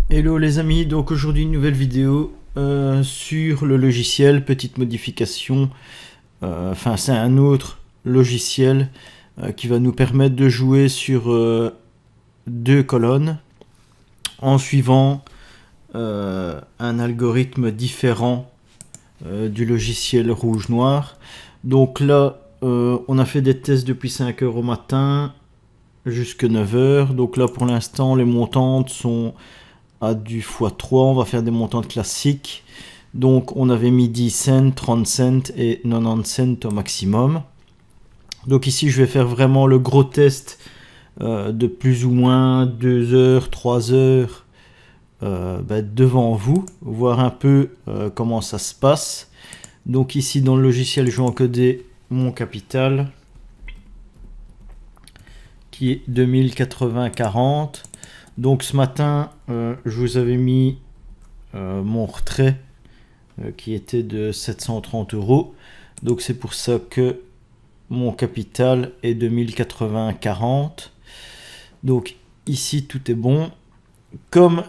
Hello les amis, donc aujourd'hui une nouvelle vidéo sur le logiciel, petite modification, enfin c'est un autre logiciel qui va nous permettre de jouer sur deux colonnes en suivant un algorithme différent du logiciel rouge-noir. Donc là on a fait des tests depuis 5 heures au matin jusque 9 heures, donc là pour l'instant les montantes sont à du x3, on va faire des montantes classiques. Donc on avait mis 10 cents, 30 cents et 90 cents au maximum. Donc ici je vais faire vraiment le gros test de plus ou moins 2 heures, 3 heures devant vous, voir un peu comment ça se passe. Donc ici dans le logiciel je vais encoder mon capital qui est 2080-40. Donc ce matin je vous avais mis mon retrait qui était de 730 euros. Donc c'est pour ça que mon capital est de 1080,40. Donc ici tout est bon. Comme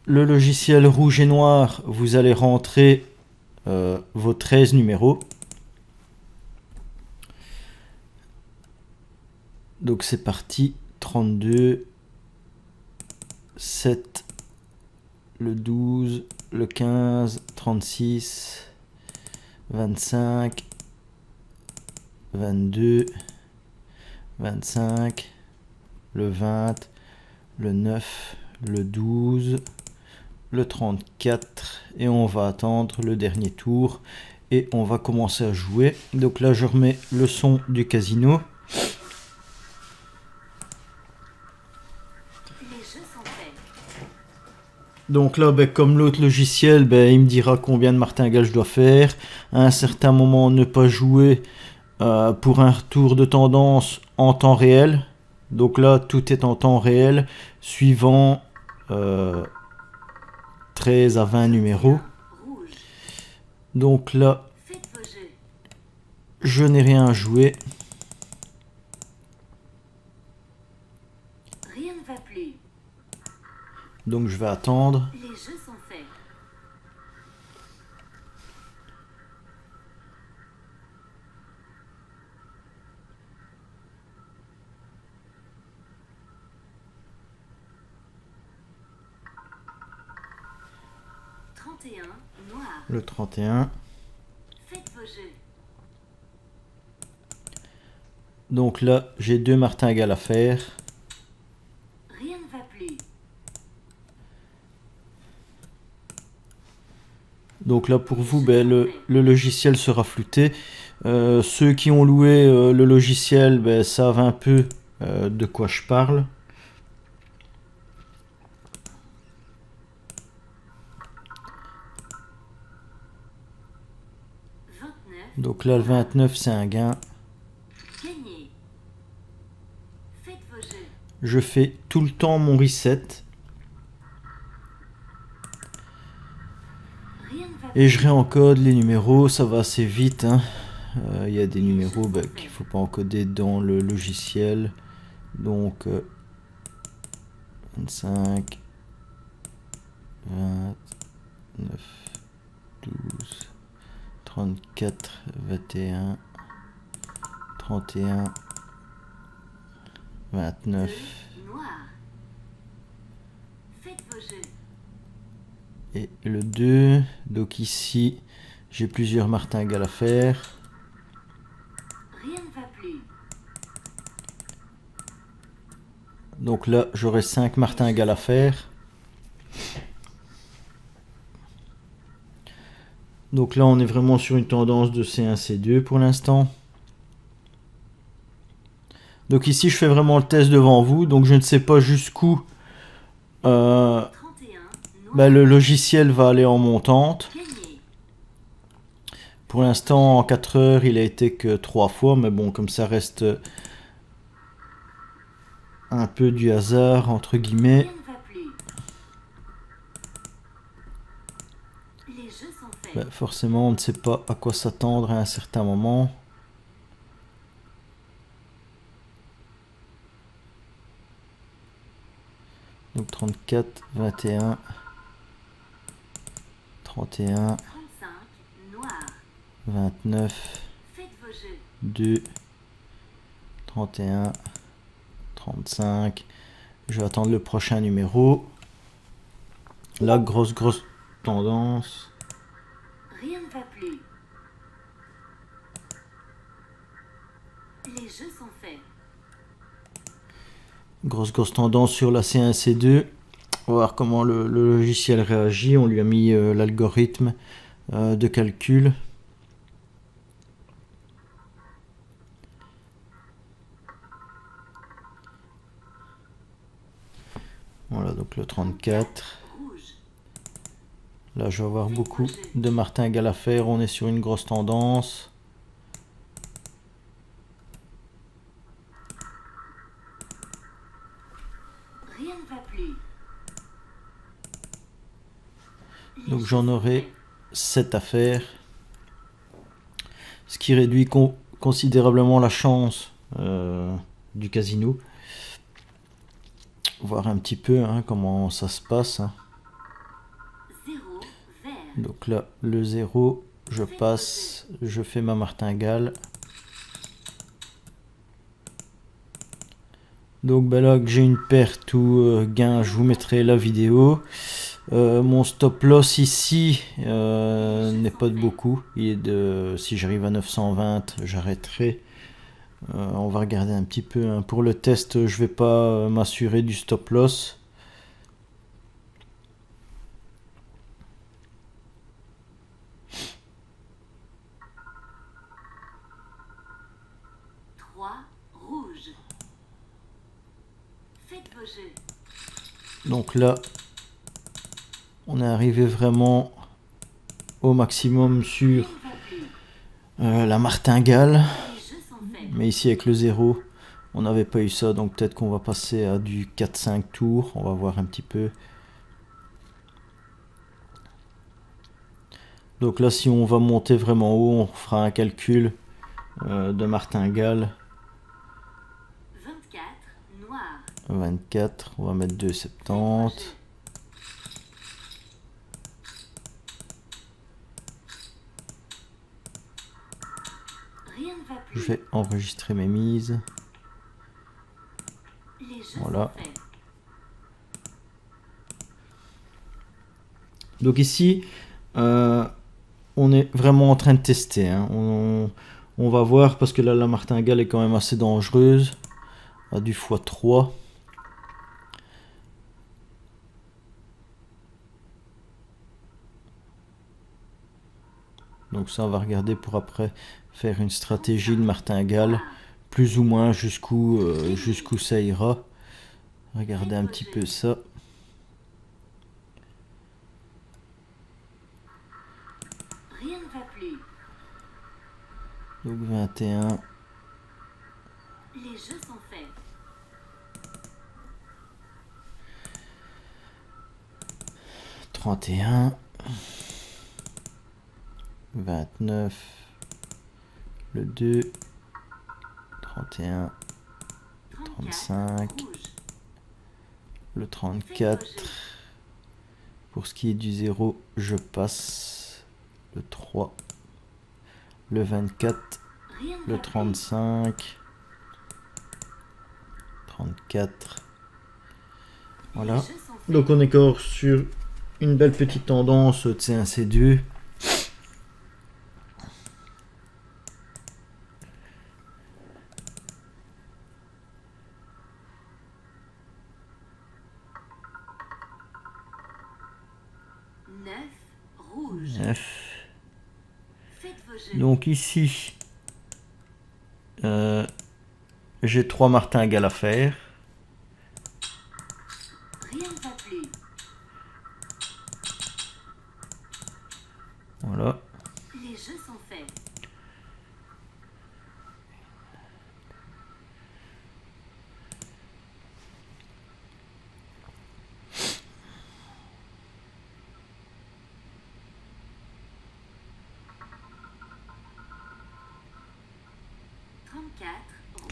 le logiciel rouge et noir, vous allez rentrer vos 13 numéros. Donc c'est parti. 32, 7, le 12, le 15, 36, 25, 22, 25, le 20, le 9, le 12, le 34 et on va attendre le dernier tour et on va commencer à jouer. Donc là je remets le son du casino. Donc là, comme l'autre logiciel, il me dira combien de martingales je dois faire. À un certain moment, ne pas jouer pour un retour de tendance en temps réel. Donc là, tout est en temps réel, suivant 13 à 20 numéros. Donc là, je n'ai rien à jouer. Rien ne va plus. Donc je vais attendre. Les jeux sont faits. Noir. Le 31. Faites vos jeux. Donc là, j'ai deux martingales à faire. Rien ne va plus. Donc là pour vous, le logiciel sera flouté. Ceux qui ont loué le logiciel savent un peu de quoi je parle. Donc là le 29 c'est un gain. Gagnez. Faites vos jeux. Je fais tout le temps mon reset. Et je réencode les numéros, ça va assez vite. Il y a des numéros qu'il ne faut pas encoder dans le logiciel. Donc 25, 29, 12, 34, 21, 31, 29. Noir. Faites vos jeux. Et le 2, donc ici j'ai plusieurs martingales à faire. Rien ne va plus. Donc là j'aurai 5 martingales à faire. Donc là on est vraiment sur une tendance de C1, C2 pour l'instant. Donc ici je fais vraiment le test devant vous, donc je ne sais pas jusqu'où le logiciel va aller en montante. Pour l'instant en 4 heures il a été que 3 fois, mais bon comme ça reste un peu du hasard entre guillemets. Forcément on ne sait pas à quoi s'attendre à un certain moment. Donc 34, 21, 31, 35, noir. 29, Faites vos jeux. 2, 31, 35. Je vais attendre le prochain numéro. La grosse tendance. Rien ne va plus. Les jeux sont faits. Grosse tendance sur la C1, C2. On va voir comment le logiciel réagit. On lui a mis l'algorithme de calcul. Voilà, donc le 34. Rouge. Là, je vais avoir beaucoup de martingales à faire. On est sur une grosse tendance. Rien ne va plus. Donc j'en aurai 7 à faire. Ce qui réduit considérablement la chance du casino. Voir un petit peu comment ça se passe. 0, vert. Donc là, le 0, je passe, je fais ma martingale. Donc ben là que j'ai une perte ou gain, je vous mettrai la vidéo. Mon stop loss ici n'est pas de beaucoup. Il est de, si j'arrive à 920, j'arrêterai. On va regarder un petit peu. Pour le test, je vais pas m'assurer du stop loss. Rouge. Faites vos jeux. Donc là, on est arrivé vraiment au maximum sur Rien ne va plus. la martingale. Les jeux sont faits. Mais ici avec le 0, on n'avait pas eu ça. Donc peut-être qu'on va passer à du 4-5 tours. On va voir un petit peu. Donc là, si on va monter vraiment haut, on fera un calcul de martingale. 24, noir. 24, on va mettre Faites vos 2,70. jeux. Rien ne va Je plus. vais enregistrer mes mises. Les jeux Voilà. sont faits. Donc ici, on est vraiment en train de tester. On va voir parce que là, la martingale est quand même assez dangereuse. À du x3. Donc ça, on va regarder pour après faire une stratégie de martingale. Plus ou moins jusqu'où ça ira. Regardez un petit peu ça. Rien ne va plus. Donc 21. Les jeux sont faits. 31. 29. Le 2. 31. 35. Rouge. Le 34. Pour ce qui est du 0, je passe. Le 3. Le 24. Rien ne Le va plus. 35. 34. Voilà. Les jeux sont faits. Donc on est encore sur une belle petite tendance de C1, C2. Rouge. 9. Faites vos jeux. Donc ici, j'ai 3 martingales à faire. Rien ne va plus. Voilà. Les jeux sont faits.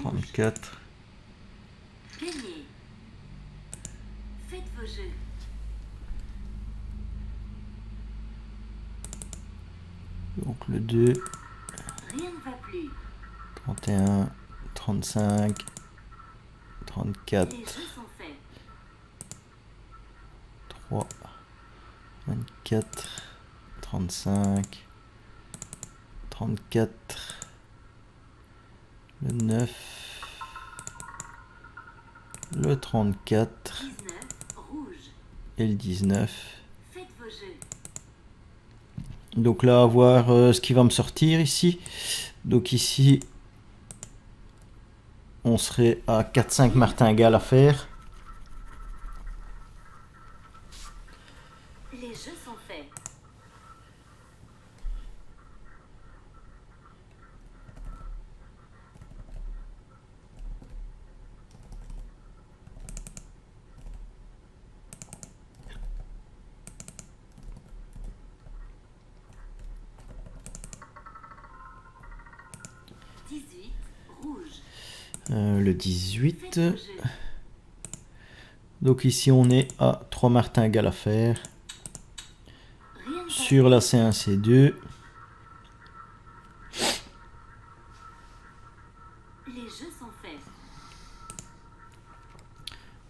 Rouge. 34. Gagné. Faites vos jeux. Donc le 2, Rien ne va plus. 31, 35, 34, Les jeux sont faits. 3, 24, 35, 34, le 9, le 34 19, rouge. et le 19. Faites vos jeux. Donc là, à voir ce qui va me sortir ici. Donc ici, on serait à 4-5 martingales à faire. Les jeux sont faits. Rouge. Le Faites 18. vos jeux. Donc ici, on est à 3 martingales à faire. Rien ne va Sur la C1, C2. plus. Les jeux sont faits.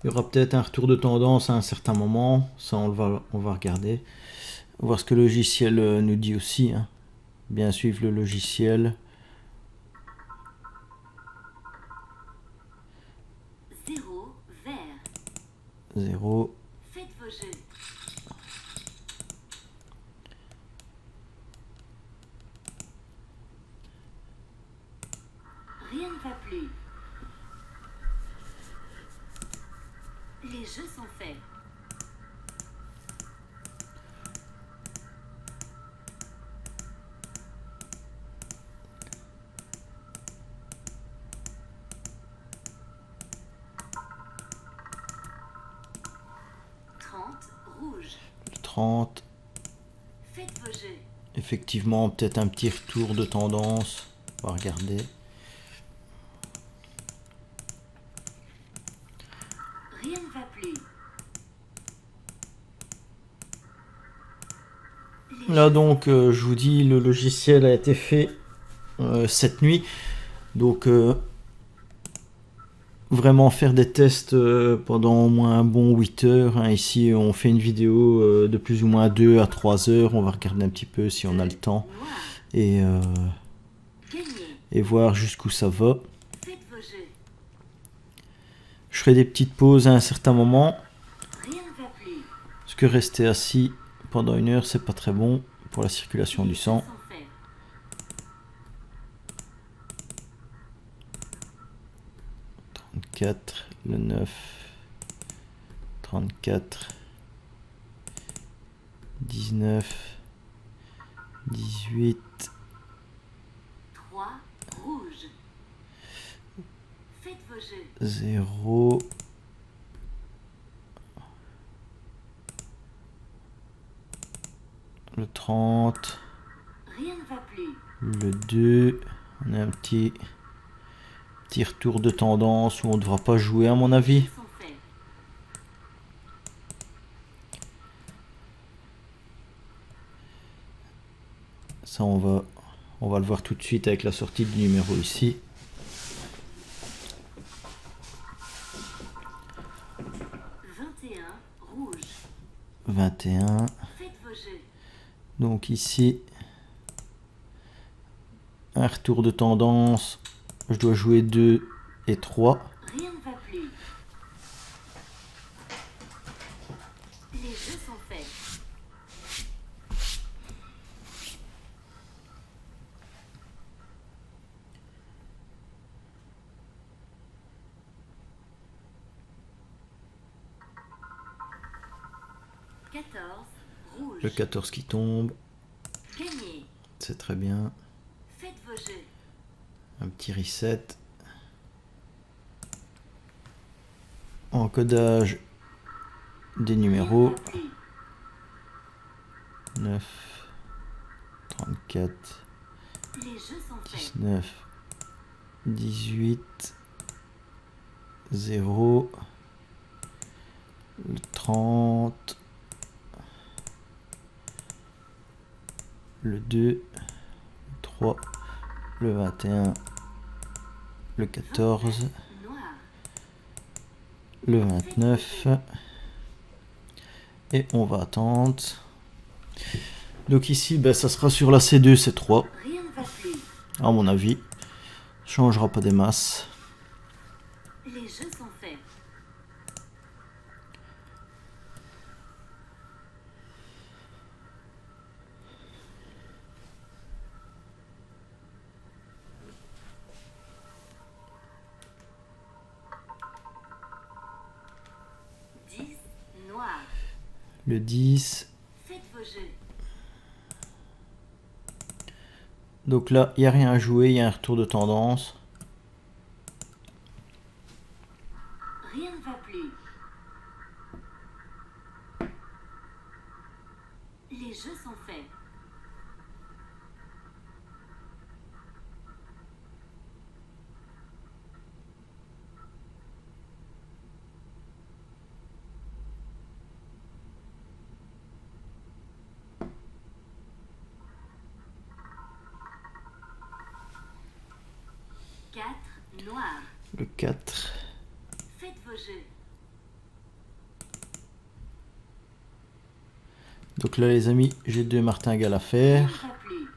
Il y aura peut-être un retour de tendance à un certain moment. Ça, on va regarder. Voir ce que le logiciel nous dit aussi, hein. Bien suivre le logiciel. 0, vert. 0. Faites vos jeux. Rien ne va plus. Les jeux sont faits. Rouge. 30. Faites vos jeux. Effectivement, peut-être un petit retour de tendance. On va regarder. Rien ne va plus. Les Là jeux donc, je vous dis, le logiciel a été fait cette nuit. Donc, vraiment faire des tests pendant au moins un bon 8 heures, hein. Ici, on fait une vidéo de plus ou moins 2 à 3 heures. On va regarder un petit peu si on a le temps. noirs. Et, Gagné. et voir jusqu'où ça va. Faites vos jeux. Je ferai des petites pauses à un certain moment. Rien ne va plus. Parce que rester assis pendant 1 heure, c'est pas très bon pour la circulation du Les jeux sang. sont faits. 34, le 9, 34, 19, 18, 3, rouge. Faites vos jeux. 0, le 30, Rien ne va plus. le 2, on a un petit retour de tendance où on ne devra pas jouer à mon Les avis. jeux sont faits. Ça on va le voir tout de suite avec la sortie du numéro ici. 21, rouge. 21. Faites vos jeux. Donc ici, un retour de tendance. Je dois jouer 2 et 3. Rien ne va plus. Les jeux sont faits. Rouge. Le 14 qui tombe, Gagné. c'est très bien. Faites vos jeux. Un petit reset. Encodage des numéros. Rien ne va plus. 9, 34, Les jeux sont faits. 19, 18, 0, le 30, le 2, 23, le 21, le 14, Noir. le 29. Et on va attendre. Donc ici, ben, ça sera sur la C2, C3. Rien ne va plus. À mon avis, changera pas des masses. Les jeux sont faits. Dix. Noir. Le 10. Faites vos jeux. Donc là, il n'y a rien à jouer, il y a un retour de tendance. Rien ne va plus. Les jeux sont faits. Quatre. Noir. Le 4. Faites vos jeux. Donc là, les amis, j'ai 2 martingales à Rien faire. ne va plus.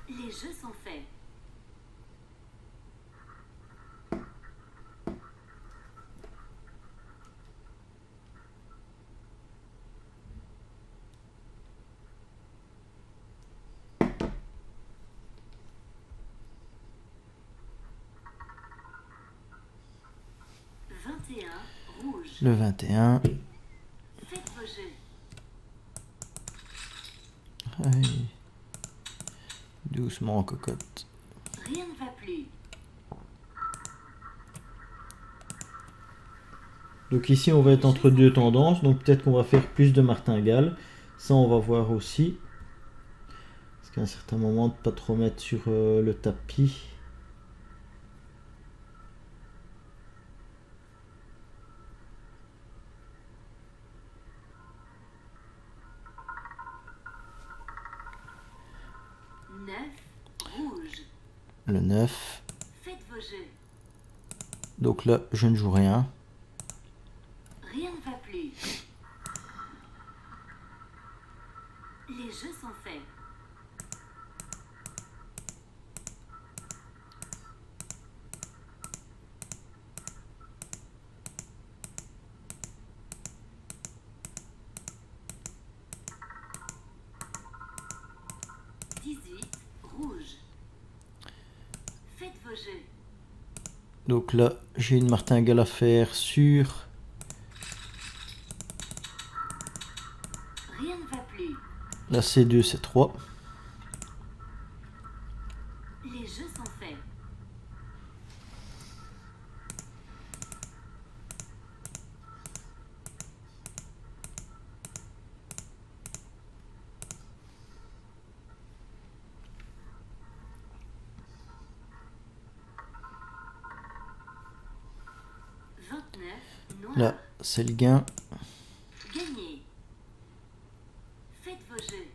Les jeux sont faits. Rouge. Le 21. Faites vos jeux. Allez. Doucement, cocotte. Rien ne va plus. Donc ici, on va être entre 2 tendances. Donc peut-être qu'on va faire plus de martingales. Ça, on va voir aussi. Parce qu'à un certain moment, de ne pas trop mettre sur le tapis. Rouge. Le 9. Faites vos jeux. Donc là, je ne joue rien. Rien ne va plus. Les jeux sont faits. Rouge. Faites vos jeux. Donc là, j'ai une martingale à faire sur Rien ne va plus. la C2, C3. Les jeux sont faits. Noir. Là, c'est le gain. Gagné. Faites vos jeux.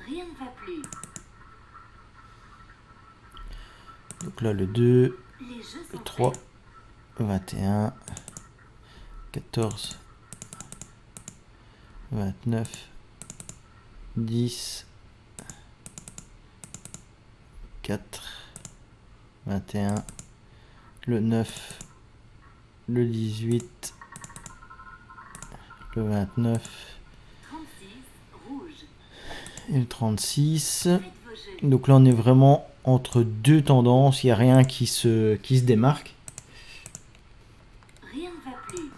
Rien ne va plus. Donc là, le 2, Les jeux le sont 3, faits. le 21, 14, 29, 10, 4, 21, le 9, le 18, le 29 36. Rouge. et le 36. Faites vos jeux. Donc là, on est vraiment entre 2 tendances. Il n'y a rien qui se démarque. Rien ne va plus.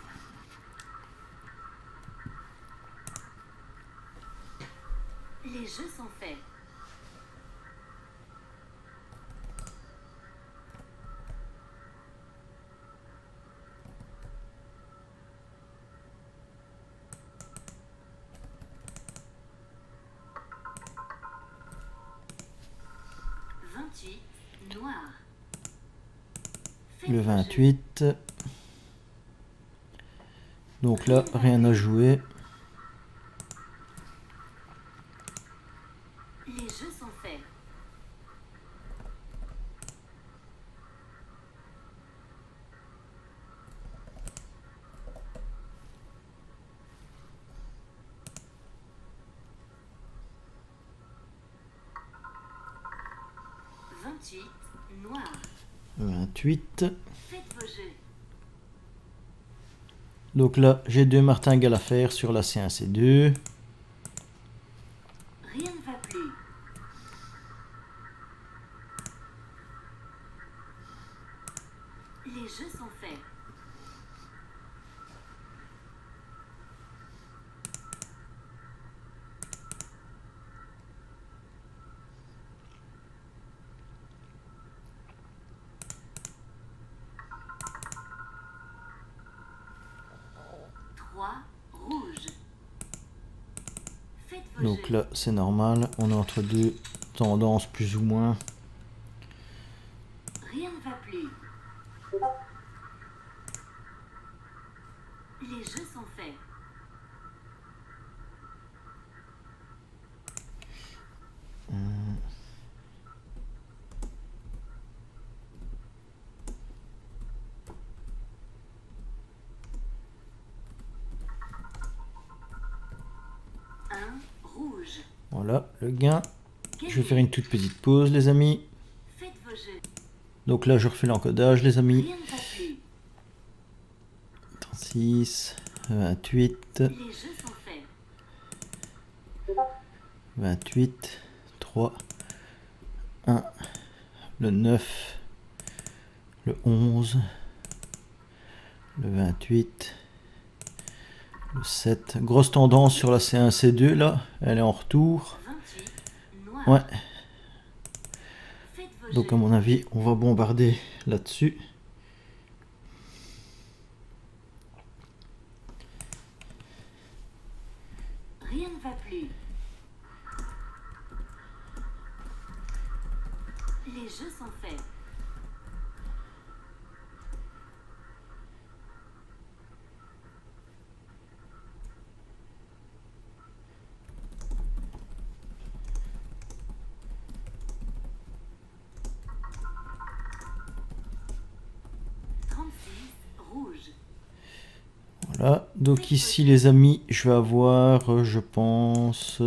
Les jeux sont faits. Noir. Faites Le vos jeux. 28, Donc là, rien à jouer. Les jeux sont faits. Noir. 28. Faites vos jeux. Donc là, j'ai 2 martingales à faire sur la C1, C2. Rien ne va plus. Les jeux sont faits. Rouge. Faites vos Donc jeux. là, c'est normal. On est entre deux tendances plus ou moins. Rien ne va plus. Les jeux sont faits. Rouge. Voilà, le gain. Je vais faire une toute petite pause, les amis. Faites vos jeux. Donc là, je refais l'encodage, les amis. Rien ne va plus. 36, 28, Les jeux sont faits. 28, 3, 1, le 9, le 11, le 28, le 7. Grosse tendance sur la C1, C2 là, elle est en retour. 28. Noir. Ouais, Faites vos donc jeux. à mon avis, on va bombarder là-dessus. Rien ne va plus. Les jeux sont faits. Rouge. Voilà, donc ici les amis, je vais avoir, je pense,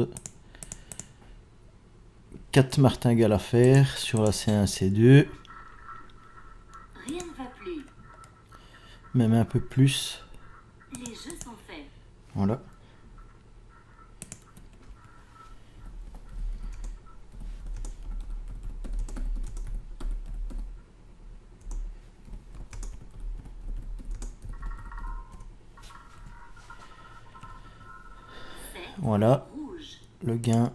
4 martingales à faire sur la C1, C2, Rien ne va plus. même un peu plus. Les jeux sont faits. Voilà. Voilà, Rouge. le gain.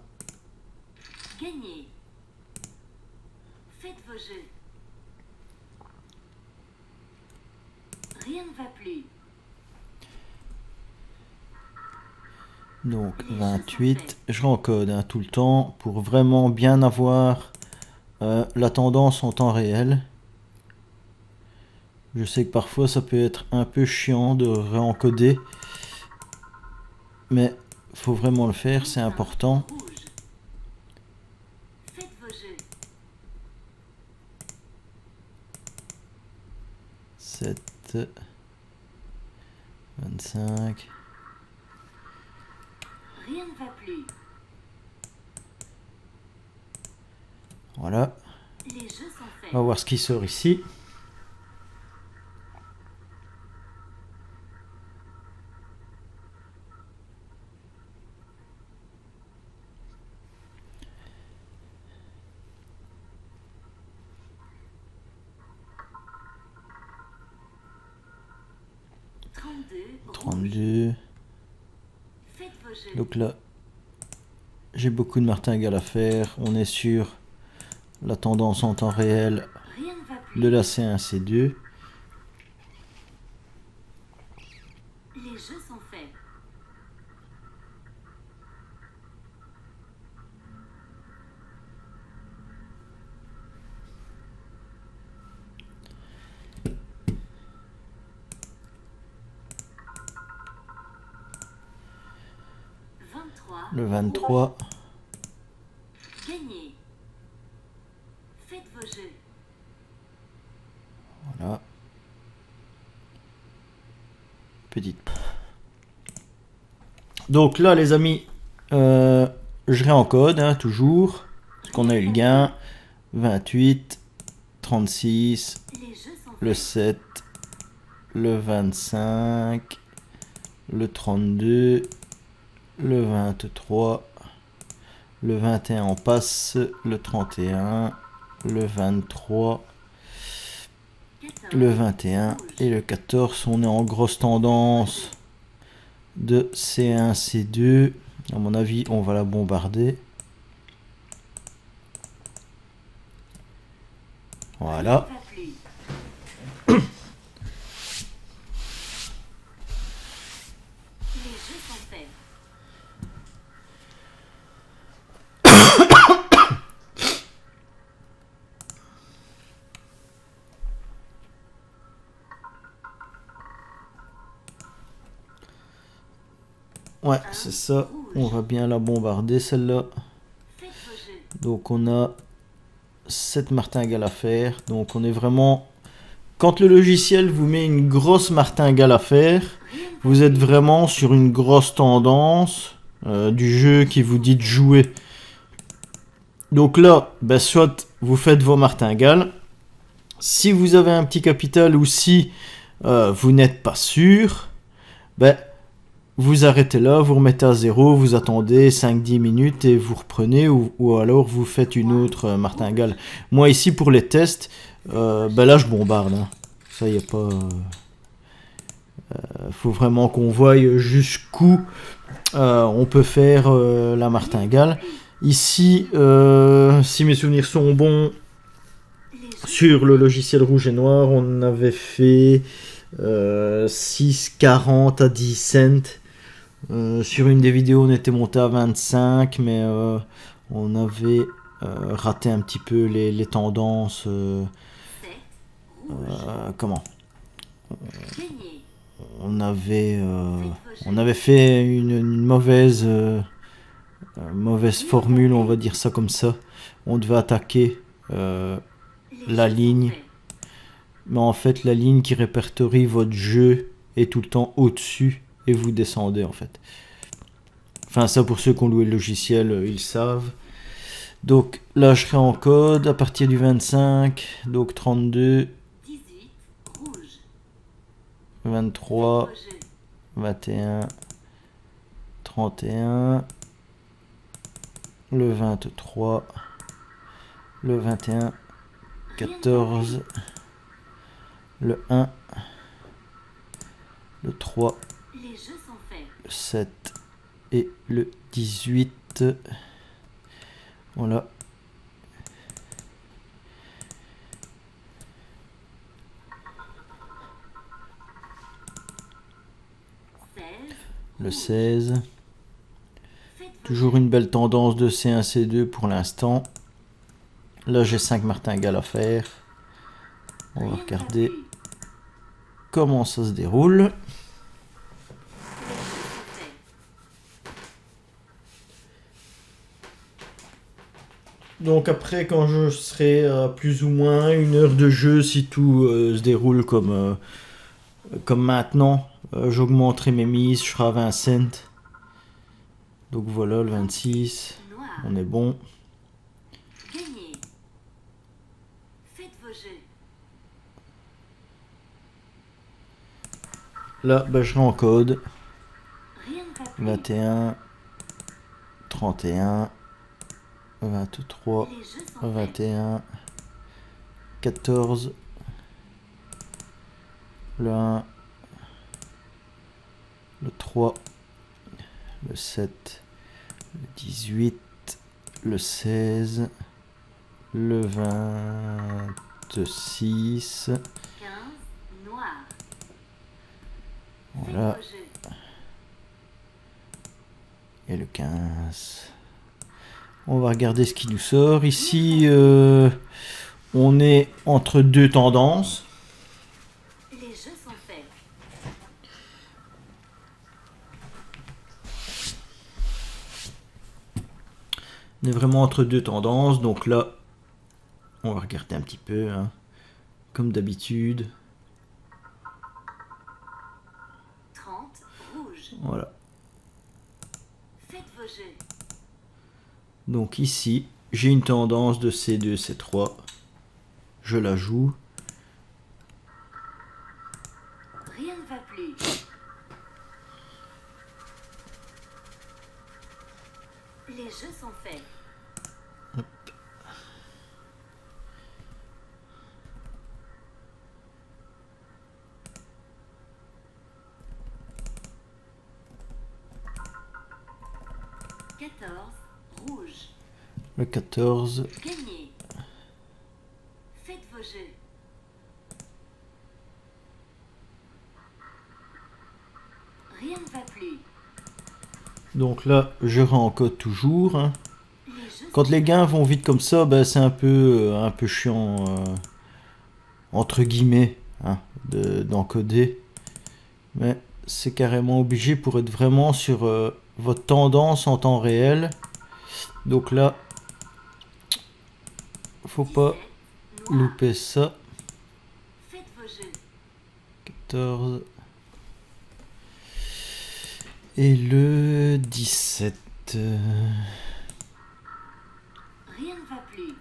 Gagné. Faites vos jeux. Rien ne va plus. Donc 28, je rencode hein, tout le temps pour vraiment bien avoir la tendance en temps réel. Je sais que parfois ça peut être un peu chiant de réencoder, mais faut vraiment le faire, c'est important. Rouge. Faites vos jeux. 7, 25, Rien ne va plus. voilà. Les jeux sont faits. On va voir ce qui sort ici. Rouge. 32. Faites vos jeux. Donc là, j'ai beaucoup de martingales à faire. On est sur la tendance en temps réel Rien ne va plus. de la C1, C2. Les jeux sont faits. le 23, Gagné. Faites vos jeux. voilà. Petite. Donc là, les amis, je réencode, hein, toujours. Parce qu'on a eu le gain. 28, 36, Les jeux sont le faits. 7, le 25, le 32, le 23, le 21 on passe, le 31, le 23, 14. le 21 et le 14. On est en grosse tendance de C1, C2. À mon avis, on va la bombarder. Voilà. Rien ne va plus. Les jeux sont faits. Ouais, c'est ça. On va bien la bombarder, celle-là. Faites vos jeux. Donc on a 7 martingales à faire. Donc on est vraiment... Quand le logiciel vous met une grosse martingale à faire, Rien ne va vous êtes plus. vraiment sur une grosse tendance du jeu qui vous dit de jouer. Donc là, ben, soit vous faites vos martingales. Si vous avez un petit capital ou si vous n'êtes pas sûr, ben, vous arrêtez là, vous remettez à zéro, vous attendez 5-10 minutes et vous reprenez ou alors vous faites une autre martingale. Moi ici pour les tests, ben là je bombarde. Hein. Ça y a pas... faut vraiment qu'on voie jusqu'où on peut faire la martingale. Ici, si mes souvenirs sont bons, Les jeux sur le logiciel rouge et noir, on avait fait 6,40 à 10 cents. Sur une des vidéos, on était monté à 25, mais on avait raté un petit peu les tendances. 7. Rouge. Comment Gagné. on avait, Faites vos jeux. on avait fait une mauvaise, mauvaise formule, on va dire ça comme ça. On devait attaquer Les la jeux sont ligne. faits. Mais en fait, la ligne qui répertorie votre jeu est tout le temps au-dessus et vous descendez en fait. Enfin, ça pour ceux qui ont loué le logiciel, ils savent. Donc là, je serai en code à partir du 25, donc 32, 18. Rouge. 23, Faites vos jeux. 21, 31, le 23, le 21, Rien ne va 14, le 1, le 3, plus. Les jeux sont faits. le 7 et le 18. Voilà. Le 16. Faites vos Toujours jeux. une belle tendance de C1, C2 pour l'instant. Là, j'ai 5 martingales à faire. On va Rien ne va regarder plus. comment ça se déroule. Les jeux sont faits. Donc après, quand je serai à plus ou moins 1 heure de jeu, si tout se déroule comme maintenant, j'augmenterai mes mises, je serai à 20 cents. Donc voilà, le 26, Noir. on est bon. Gagné. Faites vos jeux. Là, ben, je serai en code. Rien ne va plus. 21, 31, 23, Les jeux sont faits. 21, 14, le 1, le 3, le 7, le 18, le 16, le 26, 15. Noir. voilà, Faites vos jeux. et le 15. On va regarder ce qui nous sort. Ici, on est entre deux tendances. Les jeux sont faits. On est vraiment entre deux tendances, donc là, on va regarder un petit peu, hein, comme d'habitude. 30, rouge. Voilà. Faites vos jeux. Donc ici, j'ai une tendance de C2, C3. Je la joue. Rien ne va plus. Les jeux sont faits. Hop. Rouge. Le 14. Gagnez. Faites vos jeux. Rien ne va plus. Donc là, je rencode toujours, hein. Les jeux Quand sont les faits. gains vont vite comme ça, ben, c'est un peu chiant, entre guillemets, hein, d'encoder. Mais c'est carrément obligé pour être vraiment sur votre tendance en temps réel. Donc là, faut pas 17, noir. louper ça. Faites vos jeux. 14. Et le 17. Rien ne va plus.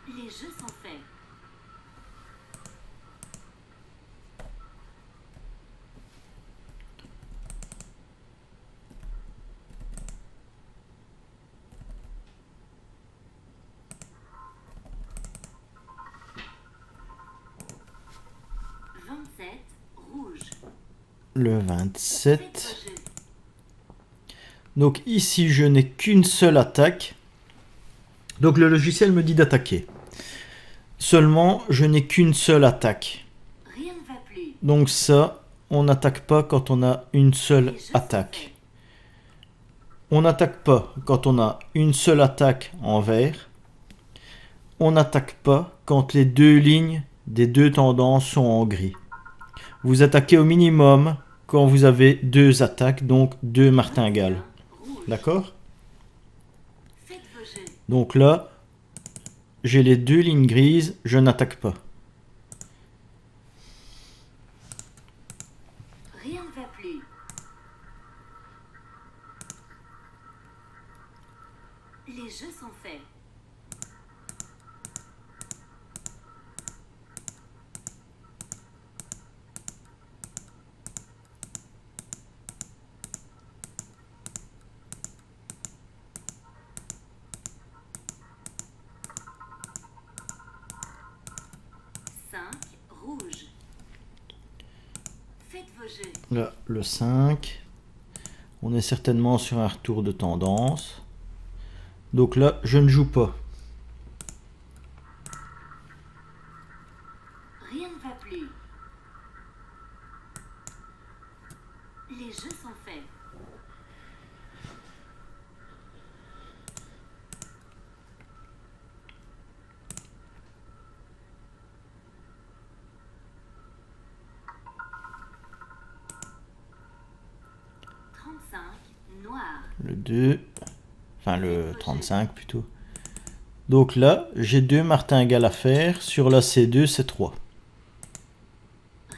Les jeux sont faits. Rouge. Le Faites 27. vos jeux. Donc ici, je n'ai qu'une seule attaque. Donc le logiciel me dit d'attaquer. Seulement, je n'ai qu'une seule attaque. Rien ne va plus. Donc ça, on n'attaque pas quand on a une seule Les jeux sont attaque. faits. On n'attaque pas quand on a une seule attaque en vert. On n'attaque pas quand les deux lignes des deux tendances sont en gris. Vous attaquez au minimum quand vous avez deux attaques, donc deux martingales. 21, rouge. D'accord? Faites vos jeux. Donc là, j'ai les deux lignes grises, je n'attaque pas. Rien ne va plus. Les jeux sont faits. Rouge. Faites vos jeux. Là, le 5. On est certainement sur un retour de tendance. Donc là, je ne joue pas. Rien ne va plus. Les jeux sont faits. Noir. Le 2. Enfin, le 35 plutôt. Donc là, j'ai deux martingales à faire sur la C2, C3.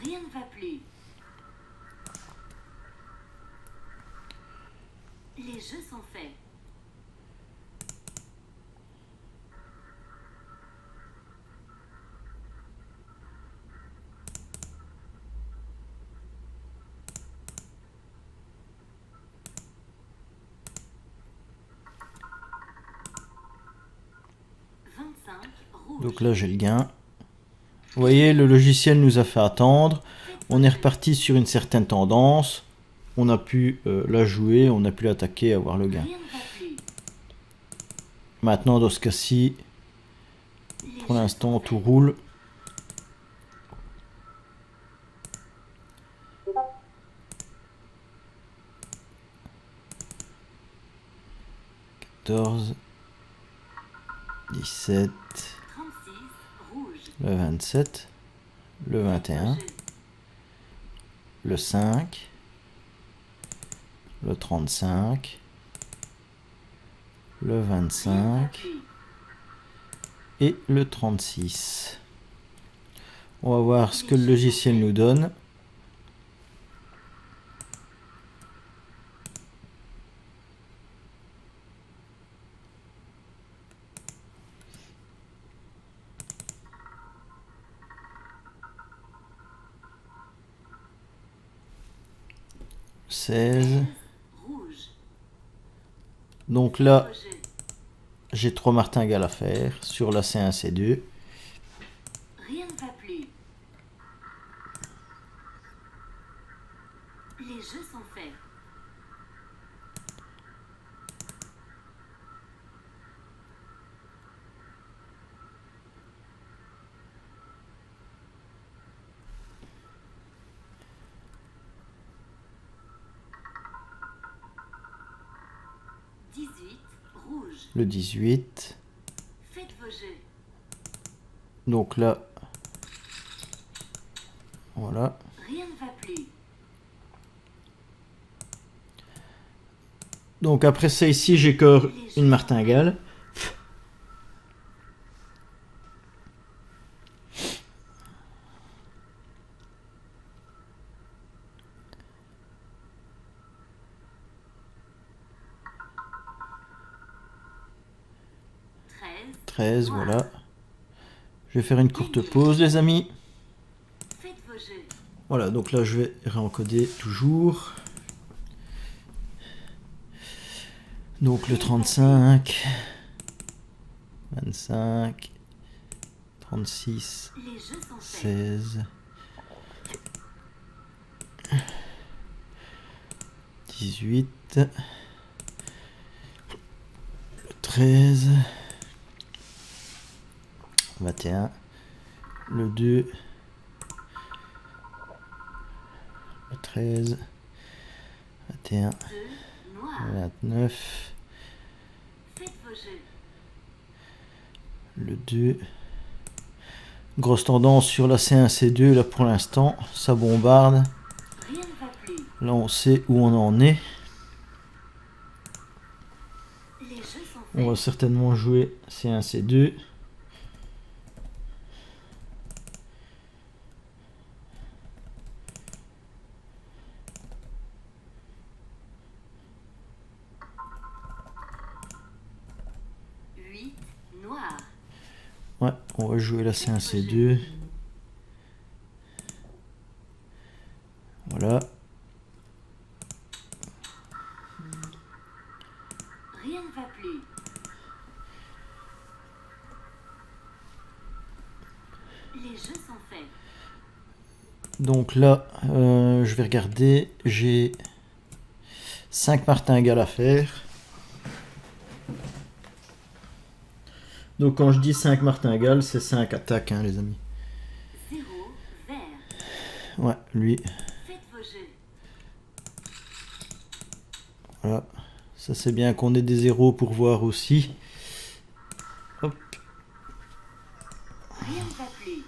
Rien ne va plus. Les jeux sont faits. Rouge. Donc là, j'ai le gain. Vous voyez, le logiciel nous a fait attendre. On est reparti sur une certaine tendance. On a pu la jouer, on a pu l'attaquer, avoir le gain. Rien ne va plus. Maintenant, dans ce cas-ci, Les pour jeux l'instant, sont tout faits. roule. « 14, 17, 36. Rouge. le 27, le 21, Jeux. le 5, le 35, le Rien ne va 25 plus. et le 36. On va voir ce que le logiciel nous donne. « 16. Rouge. Donc là, Au jeu. j'ai 3 martingales à faire sur la C1, C2. Rien ne va plus. Les jeux sont faits. Rouge. Le 18. Faites vos jeux. Donc là, voilà. Rien ne va plus. Donc après ça ici, j'ai encore une martingale. Treize. 13, voilà. Je vais faire une courte pause, les amis. Faites vos jeux. Voilà, donc là, je vais réencoder toujours. Donc le 35, 25, 36, Les jeux sont faits. 16, 18, le 13, 21, le 2, le 13, 21, Deux. Noir. 29, Faites vos jeux. le 2. Grosse tendance sur la C1, C2 là pour l'instant, ça bombarde. Rien ne va plus. Là on sait où on en est. Les jeux sont On va faits. certainement jouer C1, C2. Huit. Noir. Ouais, on va jouer la C1, C2. Voilà. Rien ne va plus. Les jeux sont faits. Donc là, je vais regarder. J'ai 5 martingales à faire. Donc quand je dis 5 martingales, c'est 5 attaques, hein, les amis. 0. Vert. Ouais, lui, Faites vos jeux. voilà. Ça c'est bien qu'on ait des zéros pour voir aussi. Hop. Rien ne va plus.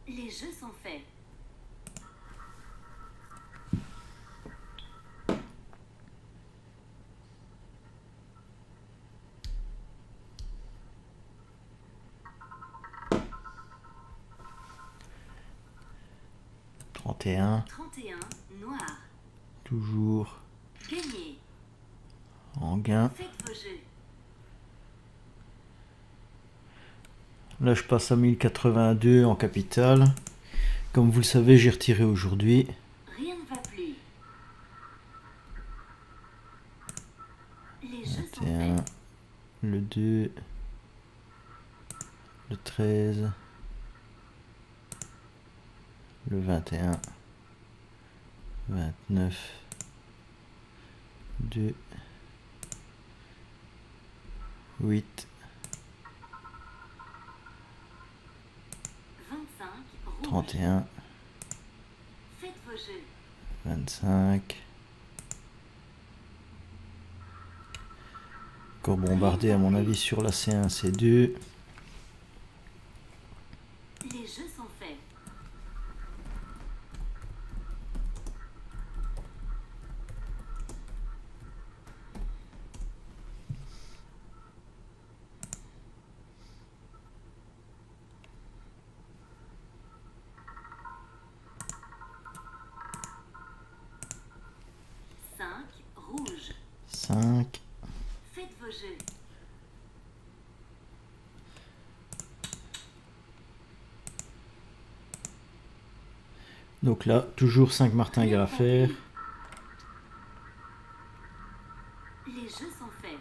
Les jeux sont faits. « 31, 31. Noir. toujours Gagné. en gain. Faites vos jeux. Là, je passe à 1082 en capitale. Comme vous le savez, j'ai retiré aujourd'hui. Rien ne va plus. Les jeux sont 21, faits. le 2, le 13, le 21, 29, 2, 8, 25. Rouge. 31, Faites vos jeux. 25. Encore bombardé à mon avis sur la C1, C2. Les jeux sont faits. vos jeux. Donc là, toujours 5 martingales à faire. Les jeux sont faits.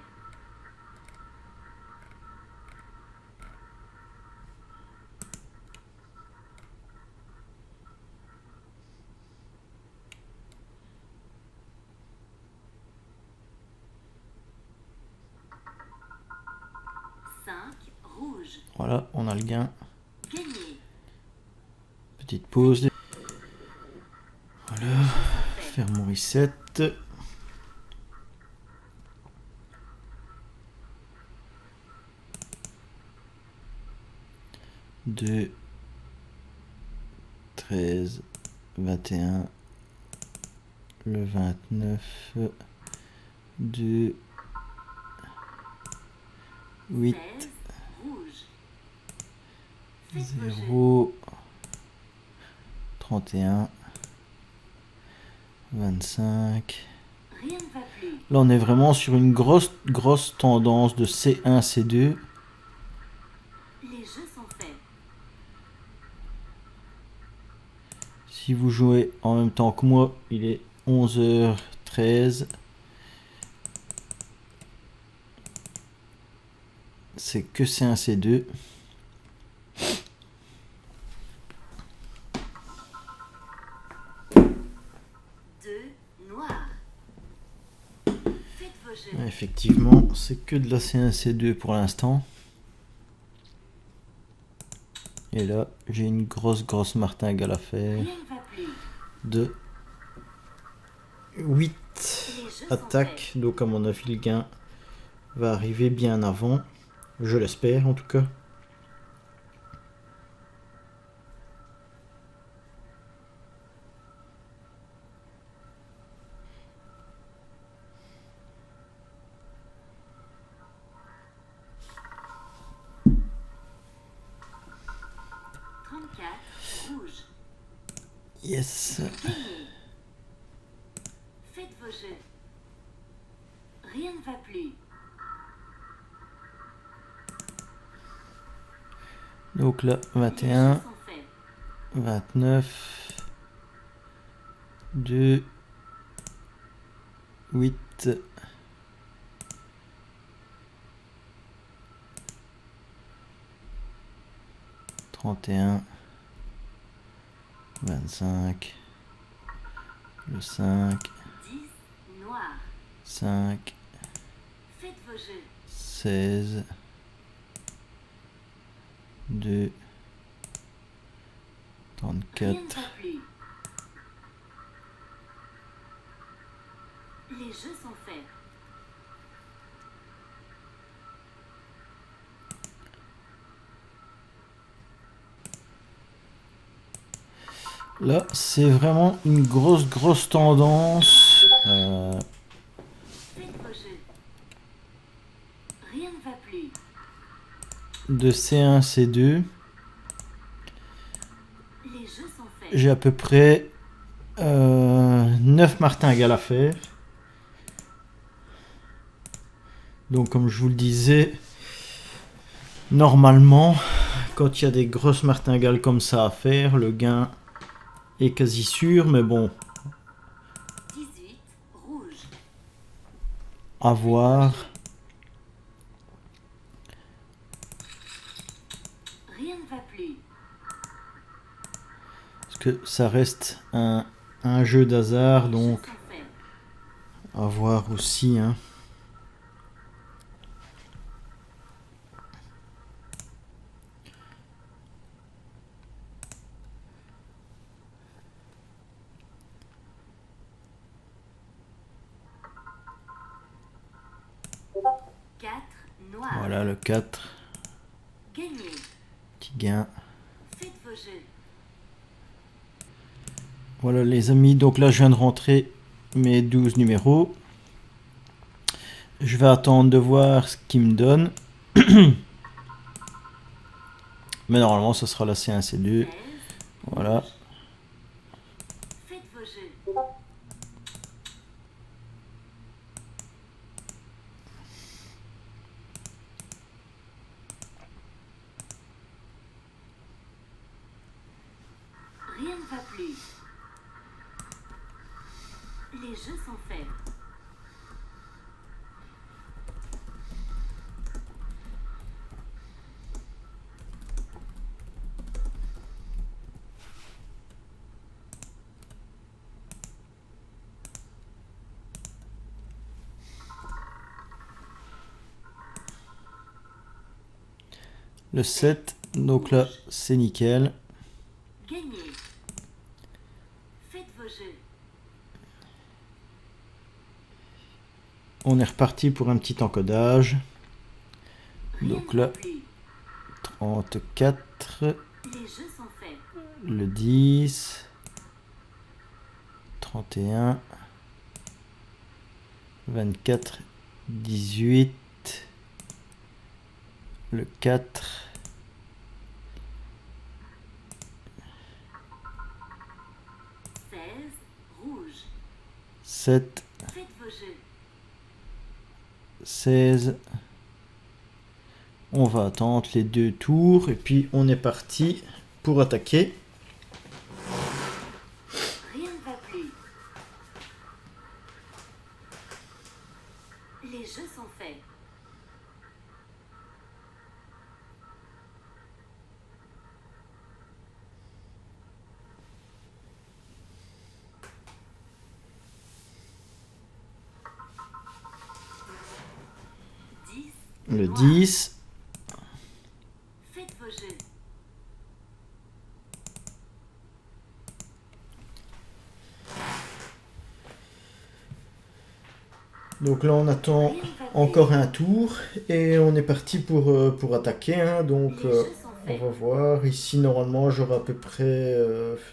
Cinq rouges. Voilà, on a le gain. Gagné. Petite pause. Voilà, Les jeux sont faits. faire mon reset. 2, 13, 21, le 29, 2, 8, 16 rouges. Faites vos jeux. 0, 31, 25. Rien ne va plus. Là, on est vraiment sur une grosse tendance de C1, C2. Les jeux sont faits. Si vous jouez en même temps que moi, il est 11h13. C'est que C1, C2. Deux noirs. Faites vos jeux. Effectivement, c'est que de la C1, C2 pour l'instant. Et là, j'ai une grosse martingale à faire. Rien ne va plus. De 8 Les jeux sont attaques. Donc à mon avis, le gain va arriver bien avant. Je l'espère en tout cas. faits. 34 rouges. Yes. Gagné. Faites vos jeux. Rien ne va plus. Donc là, Les 21, jeux sont faits. 29, 2, 8, 31, 25, le 5, 10 noirs. 5, Faites vos jeux. 16, 2, Rien ne 34. va plus. Les jeux sont faits. Là, c'est vraiment une grosse tendance. Faites vos jeux. Rien ne va plus. De C1, C2. Les jeux sont faits. J'ai à peu près 9 martingales à faire. Donc comme je vous le disais, normalement, quand il y a des grosses martingales comme ça à faire, le gain est quasi sûr, mais bon, 18 rouges. à voir. Rien ne va plus. Parce que ça reste un jeu d'hasard, donc Les jeux sont faits. à voir aussi, hein. Quatre noirs. Voilà le 4, Gagné. petit gain. Faites vos jeux. Voilà les amis, donc là je viens de rentrer mes 12 numéros. Je vais attendre de voir ce qu'il me donne. Mais normalement ce sera la C1, C2. 16 Voilà. Faites vos jeux. ne va plus. Les jeux sont faits. Le 7, donc là c'est nickel. Gagnez. Faites vos jeux. On est reparti pour un petit encodage. Rien Donc ne va là, plus. 34, Les jeux sont faits. le 10, 31, 24, 18, le 4, 16. Rouge. 7, Faites vos jeux. 16. On va attendre les 2 tours et puis on est parti pour attaquer. Rien ne va plus. Les jeux sont faits. Le Noir. 10, Faites vos jeux. donc là on attend Rien ne va plus. encore un tour et on est parti pour attaquer, hein. Donc Les jeux sont on faits. va voir, ici normalement j'aurai à peu près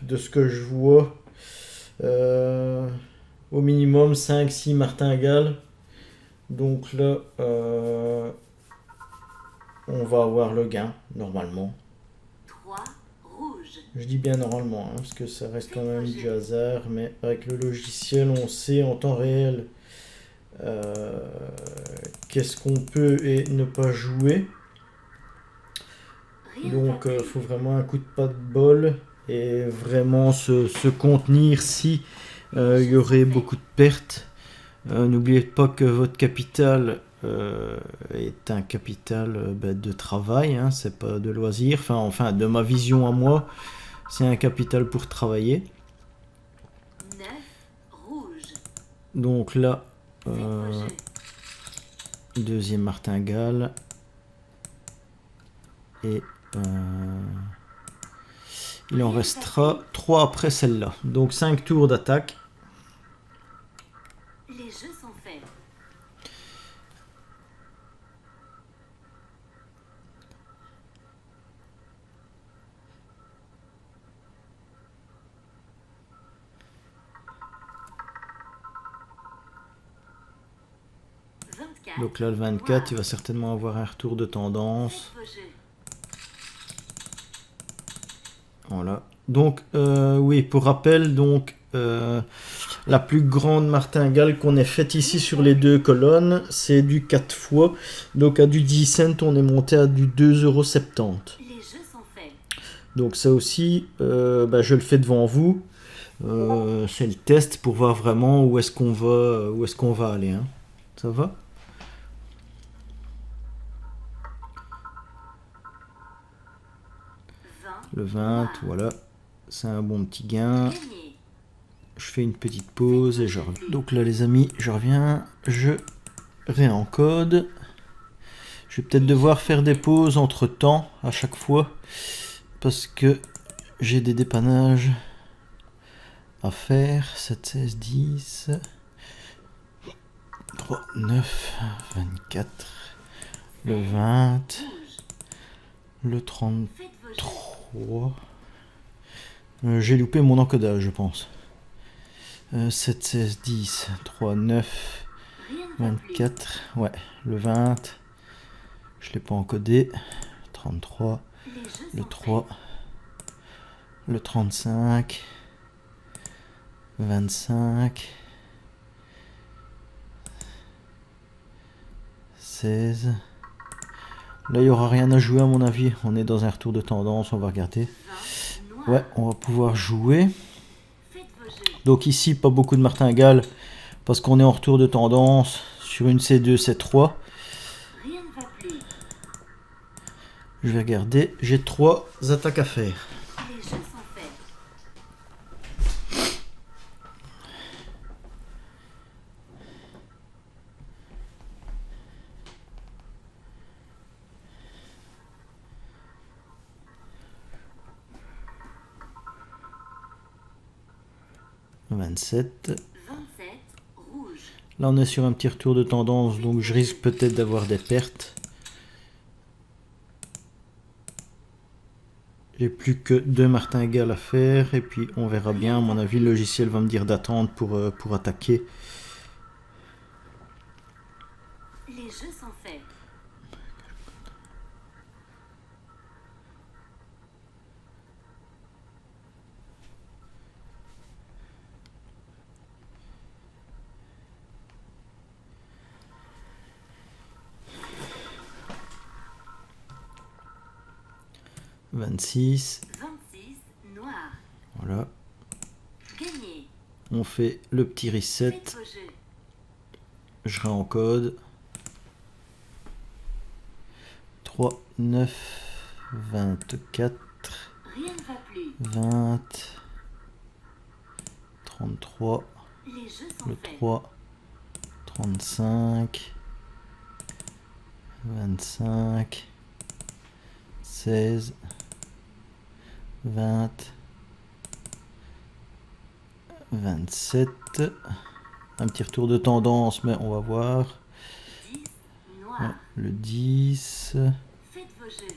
de ce que je vois au minimum 5-6 martingales. Donc là on va avoir le gain normalement. 3. Rouge. Je dis bien normalement, hein, parce que ça reste quand même du hasard, mais avec le logiciel on sait en temps réel qu'est-ce qu'on peut et ne pas jouer. Rien ne va Donc plus. faut vraiment un coup de pas de bol et vraiment se contenir si il y aurait beaucoup de pertes. N'oubliez pas que votre capital est un capital de travail, hein, c'est pas de loisir. Enfin, de ma vision à moi, c'est un capital pour travailler. 9. Rouge. Donc là, Faites vos jeux. deuxième martingale et il en restera 3 après celle-là. Donc 5 tours d'attaque. Les jeux sont faits. Donc là le 24, il va certainement avoir un retour de tendance. Faites vos jeux. Voilà. Donc oui, pour rappel, donc la plus grande martingale qu'on ait faite ici sur les deux colonnes, c'est du 4 fois. Donc à du 10 cents, on est monté à du 2,70 €. Les jeux sont faits. Donc ça aussi, je le fais devant vous. C'est le test pour voir vraiment où est-ce qu'on va aller, hein. Ça va? Le 20, voilà, c'est un bon petit gain. Gagnez. Je fais une petite pause et je reviens. Donc là les amis, je reviens, je réencode. Je vais peut-être devoir faire des pauses entre temps à chaque fois parce que j'ai des dépannages à faire. 7, 16, 10, 3, 9, 24, le 20, Rouge. le 33. Faites vos jeux. J'ai loupé mon encodage, je pense. 7, 16, 10, 3, 9, Rien ne va plus. 24. Ouais, le 20. Je l'ai pas encodé. 33. Les jeux Le sont 3. Le 35. 25. 16. Là, il n'y aura rien à jouer à mon avis. On est dans un retour de tendance, on va regarder. faits. 20. Ouais, on va pouvoir jouer. Faites vos jeux. Donc ici, pas beaucoup de martingale parce qu'on est en retour de tendance sur une C2, C3. Rien ne va plus. Je vais regarder, j'ai 3 attaques à faire. Les jeux sont faits. 27. 27. Rouge. Là, on est sur un petit retour de tendance, donc je risque peut-être d'avoir des pertes. J'ai plus que 2 martingales à faire, et puis on verra bien. À mon avis, le logiciel va me dire d'attendre pour attaquer. Les jeux sont faits. 26. 26. Noir. Voilà. Gagné. On fait le petit reset. Faites vos jeux. Je réencode. 3, 9, 24, Rien ne va plus. 20, 33, Les jeux sont le faits. 3, 35, 25, 16, 20, 27. Un petit retour de tendance, mais on va voir. 10. Noir. Ouais, le 10. Faites vos jeux.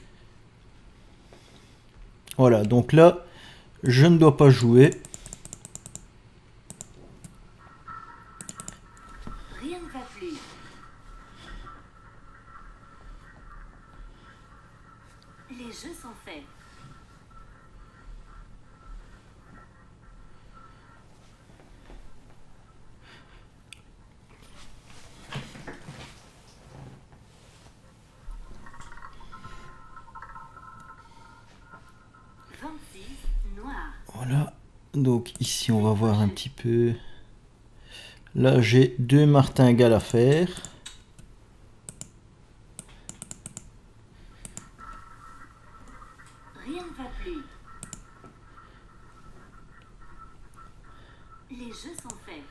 Voilà, donc là, je ne dois pas jouer. Rien ne va plus. Les jeux sont faits. Noir. Voilà, donc ici on va voir un petit peu. Là j'ai 2 martingales à faire. Rien ne va plus. Les jeux sont faits.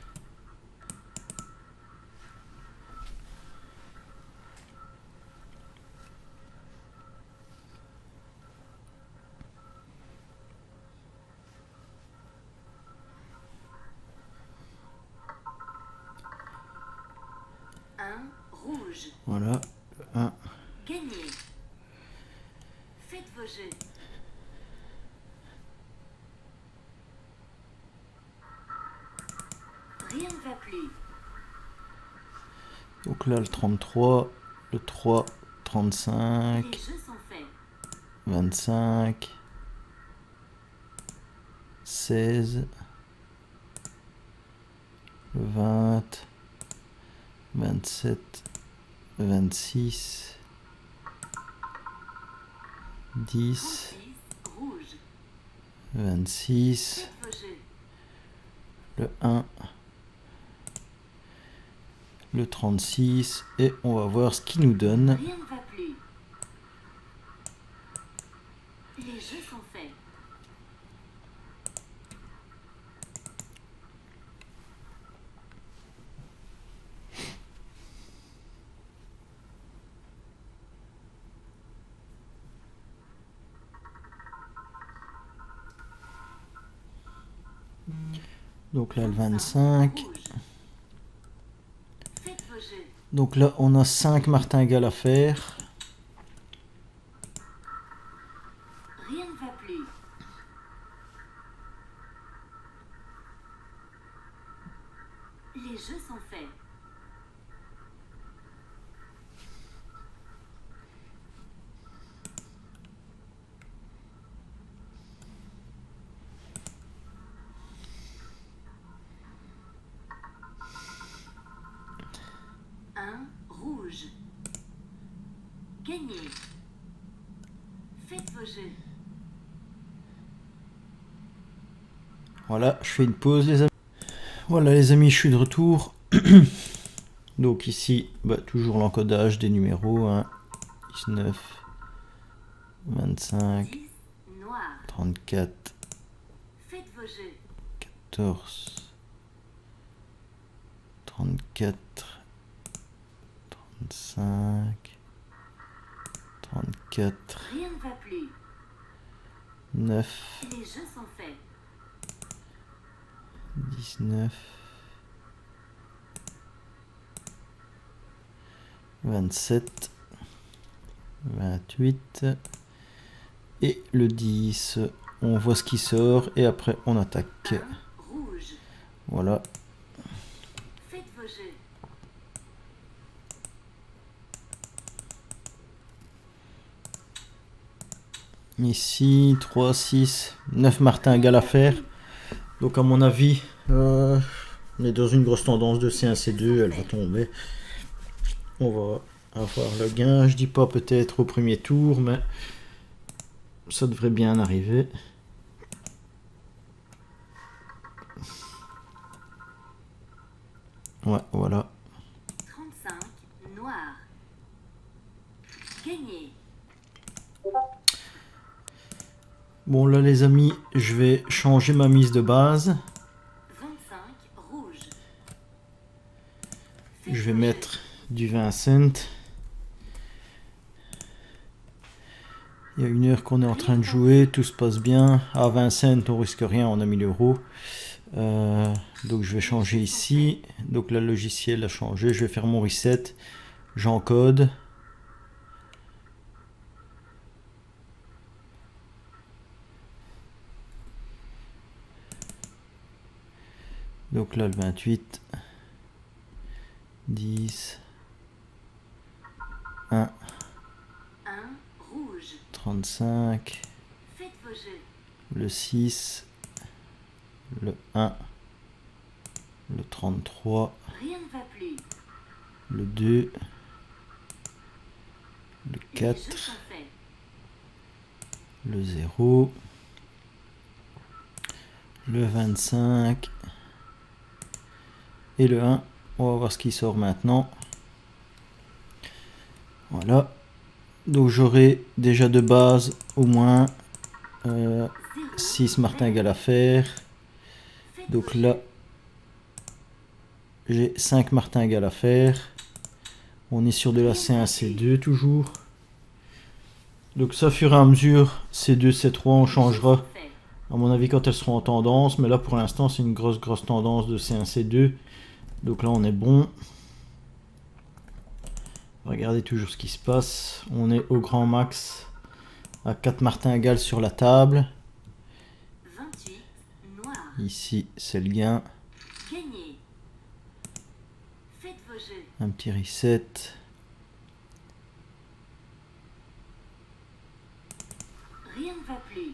Un rouge. Voilà, 1. Gagné. Faites vos jeux. Rien ne va plus. Donc là le 33, le 3, 35, Les jeux sont faits. 25, 16, 20, 27, 26, 10, 6. Rouge. 26, Faites vos jeux. le 1, le 36, et on va voir ce qu'il nous donne. Rien ne va plus. Les jeux sont faits. Donc là le 25. Rouge. Faites vos jeux. Donc là on a 5 martingales à faire. Rien ne va plus. Les jeux sont faits. Un rouge. Gagné. Faites vos jeux. Voilà, je fais une pause les amis. Voilà les amis, je suis de retour. Donc ici, toujours l'encodage des numéros. 19, 25, 10, noir. 34, Faites vos jeux. 14, 34, 35, 34, Rien ne va plus. 9, Les jeux sont faits. 19, 27, 28 et le 10. On voit ce qui sort et après on attaque. 1, rouge. Voilà. Faites vos jeux. Ici 3, 6, 9 martingales à faire. Donc à mon avis, on est dans une grosse tendance de C1, C2, elle va tomber. On va avoir le gain, je dis pas peut-être au premier tour, mais ça devrait bien arriver. Ouais, voilà. 35, noir. Gagné. Bon là les amis, je vais changer ma mise de base. 25, rouge. Je vais mettre du 20 cents. Il y a 1 heure qu'on est en train de jouer, tout se passe bien. À 20 cents, on risque rien, on a 1000 euros. Donc je vais changer ici. Donc là, le logiciel a changé. Je vais faire mon reset. J'encode. Donc là, le 28. 10. 1. 1, rouge. 35. Faites vos jeux. Le 6. Le 1. Le 33. Rien ne va plus. Le 2. Le Les jeux 4. sont faits. Le 0. Le 25. Et le 1. On va voir ce qui sort maintenant. Voilà. Donc j'aurai déjà de base au moins 6 martingales à faire. Faites Donc vos là, jeux. j'ai 5 martingales à faire. On est sur de la C1, C2 toujours. Donc ça, au fur et à mesure, C2, C3, on Les jeux changera. sont faits. À mon avis, quand elles seront en tendance. Mais là, pour l'instant, c'est une grosse tendance de C1, C2. Donc là, on est bon. Regardez toujours ce qui se passe. On est au grand max à 4 martingales sur la table. 28, noir. Ici, c'est le gain. Gagné. Faites vos jeux. Un petit reset. Rien ne va plus.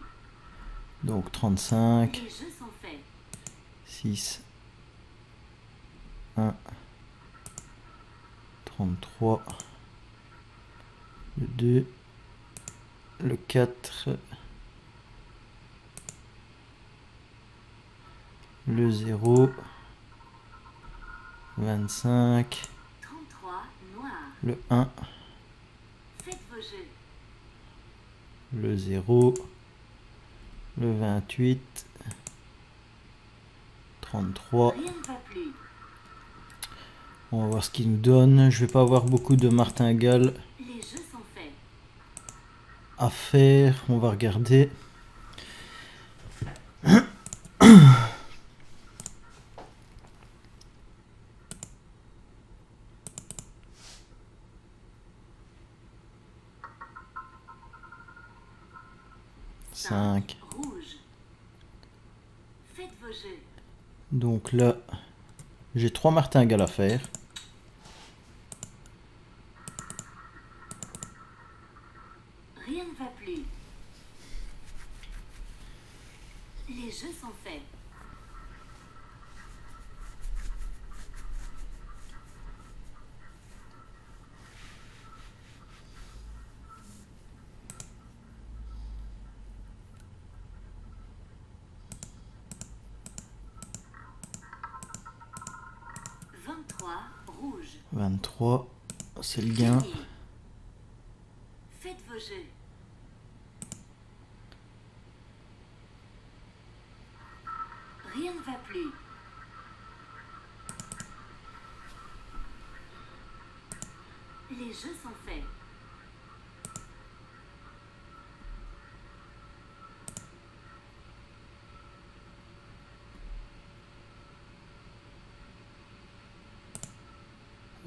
Donc 35, Les jeux sont faits. 6, 1, 33, le 2, le 4, le 0, 25, 33, noir. le 1, Faites vos jeux. le 0, le 28, 33. Rien ne va plus. On va voir ce qu'il nous donne. Je vais pas avoir beaucoup de martingales Les jeux sont faits. à faire. On va regarder. Cinq. Rouge. Faites vos jeux. Donc là, j'ai 3 martingales à faire. Rien ne va plus. Les jeux sont faits. 23, c'est le gain. Gagné. Faites vos jeux. Rien ne va plus. Les jeux sont faits.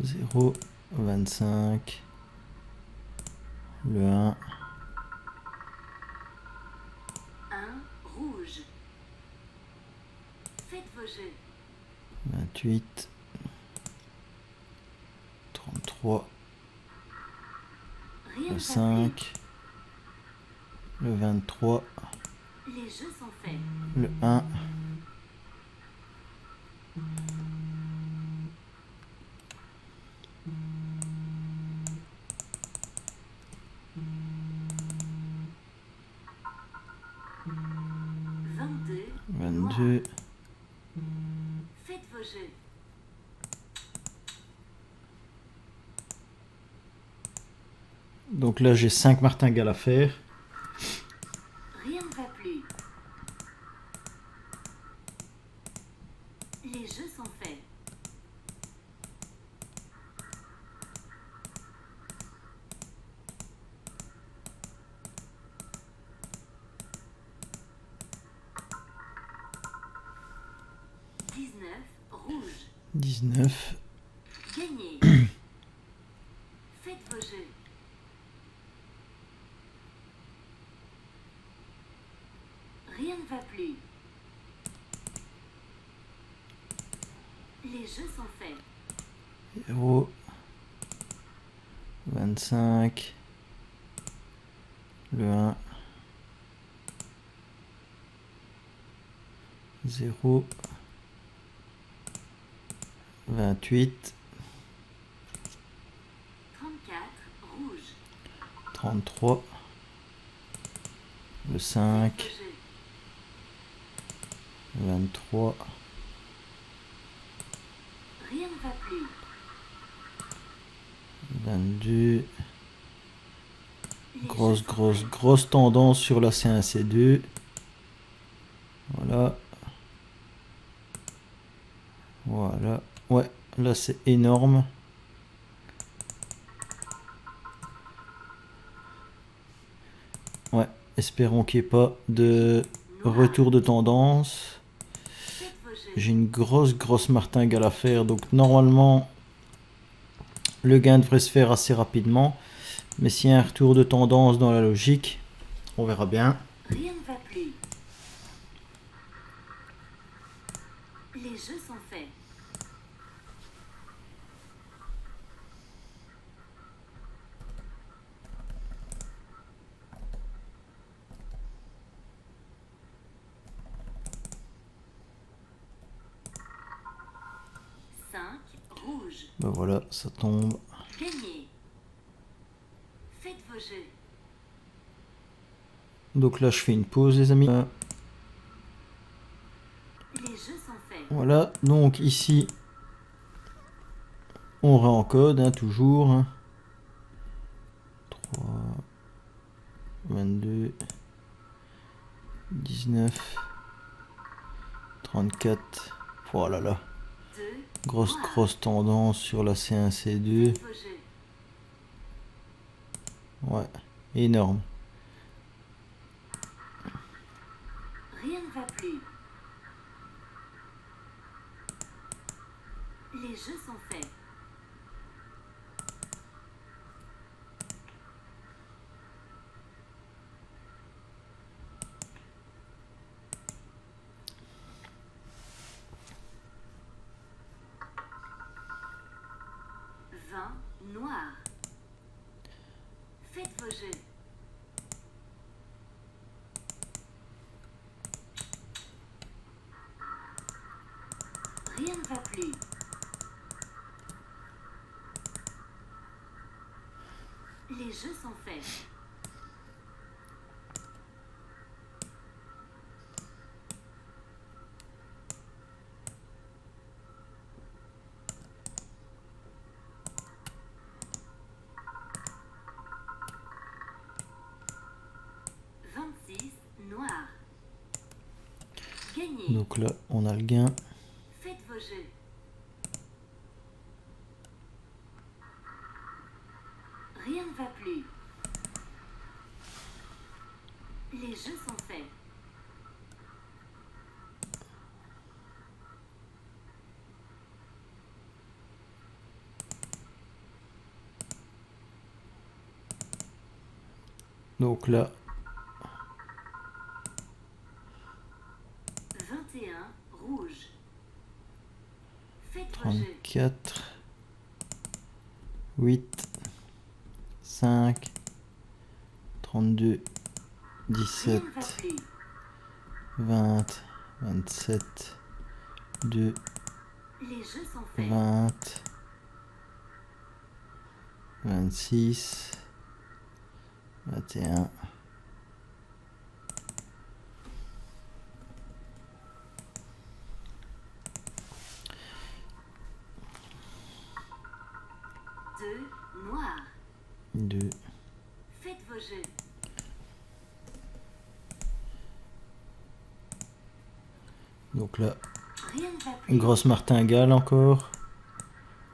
Zéro, 25, le 1, 1 rouge. Faites vos jeux. 28, 33, Rien le ne va 5, le 23, plus. Les jeux sont faits. le 1, Vingt-deux. 22, Faites vos jeux. donc là j'ai 5 martingales à faire. Rien ne va plus. Les jeux sont faits. Rouge. 19, Gagné. Faites vos jeux. Rien ne va plus. Les jeux sont faits. 0, 25, le 1, 0, 28, 34 rouge. 33, le Faites 5, vos jeux. 23, Rien ne va plus. 22, Les grosse, jeux sont grosse, faits. grosse tendance sur la C1, C2. Voilà. Voilà. Ouais, là c'est énorme. Ouais, espérons qu'il n'y ait pas de Noir. retour de tendance. Faites vos jeux. J'ai une grosse martingale à faire, donc normalement le gain devrait se faire assez rapidement. Mais s'il y a un retour de tendance dans la logique, on verra bien. Rien ne va plus. Les jeux sont faits. Cinq rouge. Ben voilà, ça tombe. Gagné. Faites vos jeux. Donc là je fais une pause les amis. Les jeux sont faits. Voilà, donc ici on réencode hein, toujours. Hein. 3, 22, 19, 34. Voilà là. 2 Grosse tendance sur la C1, C2. Faites vos jeux. Ouais, énorme. Rien ne va plus. Les jeux sont faits. Noir. Faites vos jeux. Rien ne va plus. Les jeux sont faits. Gagnez. Donc là, on a le gain. Faites vos jeux. Rien ne va plus. Les jeux sont faits. Donc là, 21 rouge. Faites vos jeux. 34, 8, 5, 32, Rien 17, ne va plus. 20, 27, 2, Les jeux sont faits. 20, 26, 21. Deux noirs. 2. Faites vos jeux. Donc là, Rien ne va une plus. grosse martingale encore.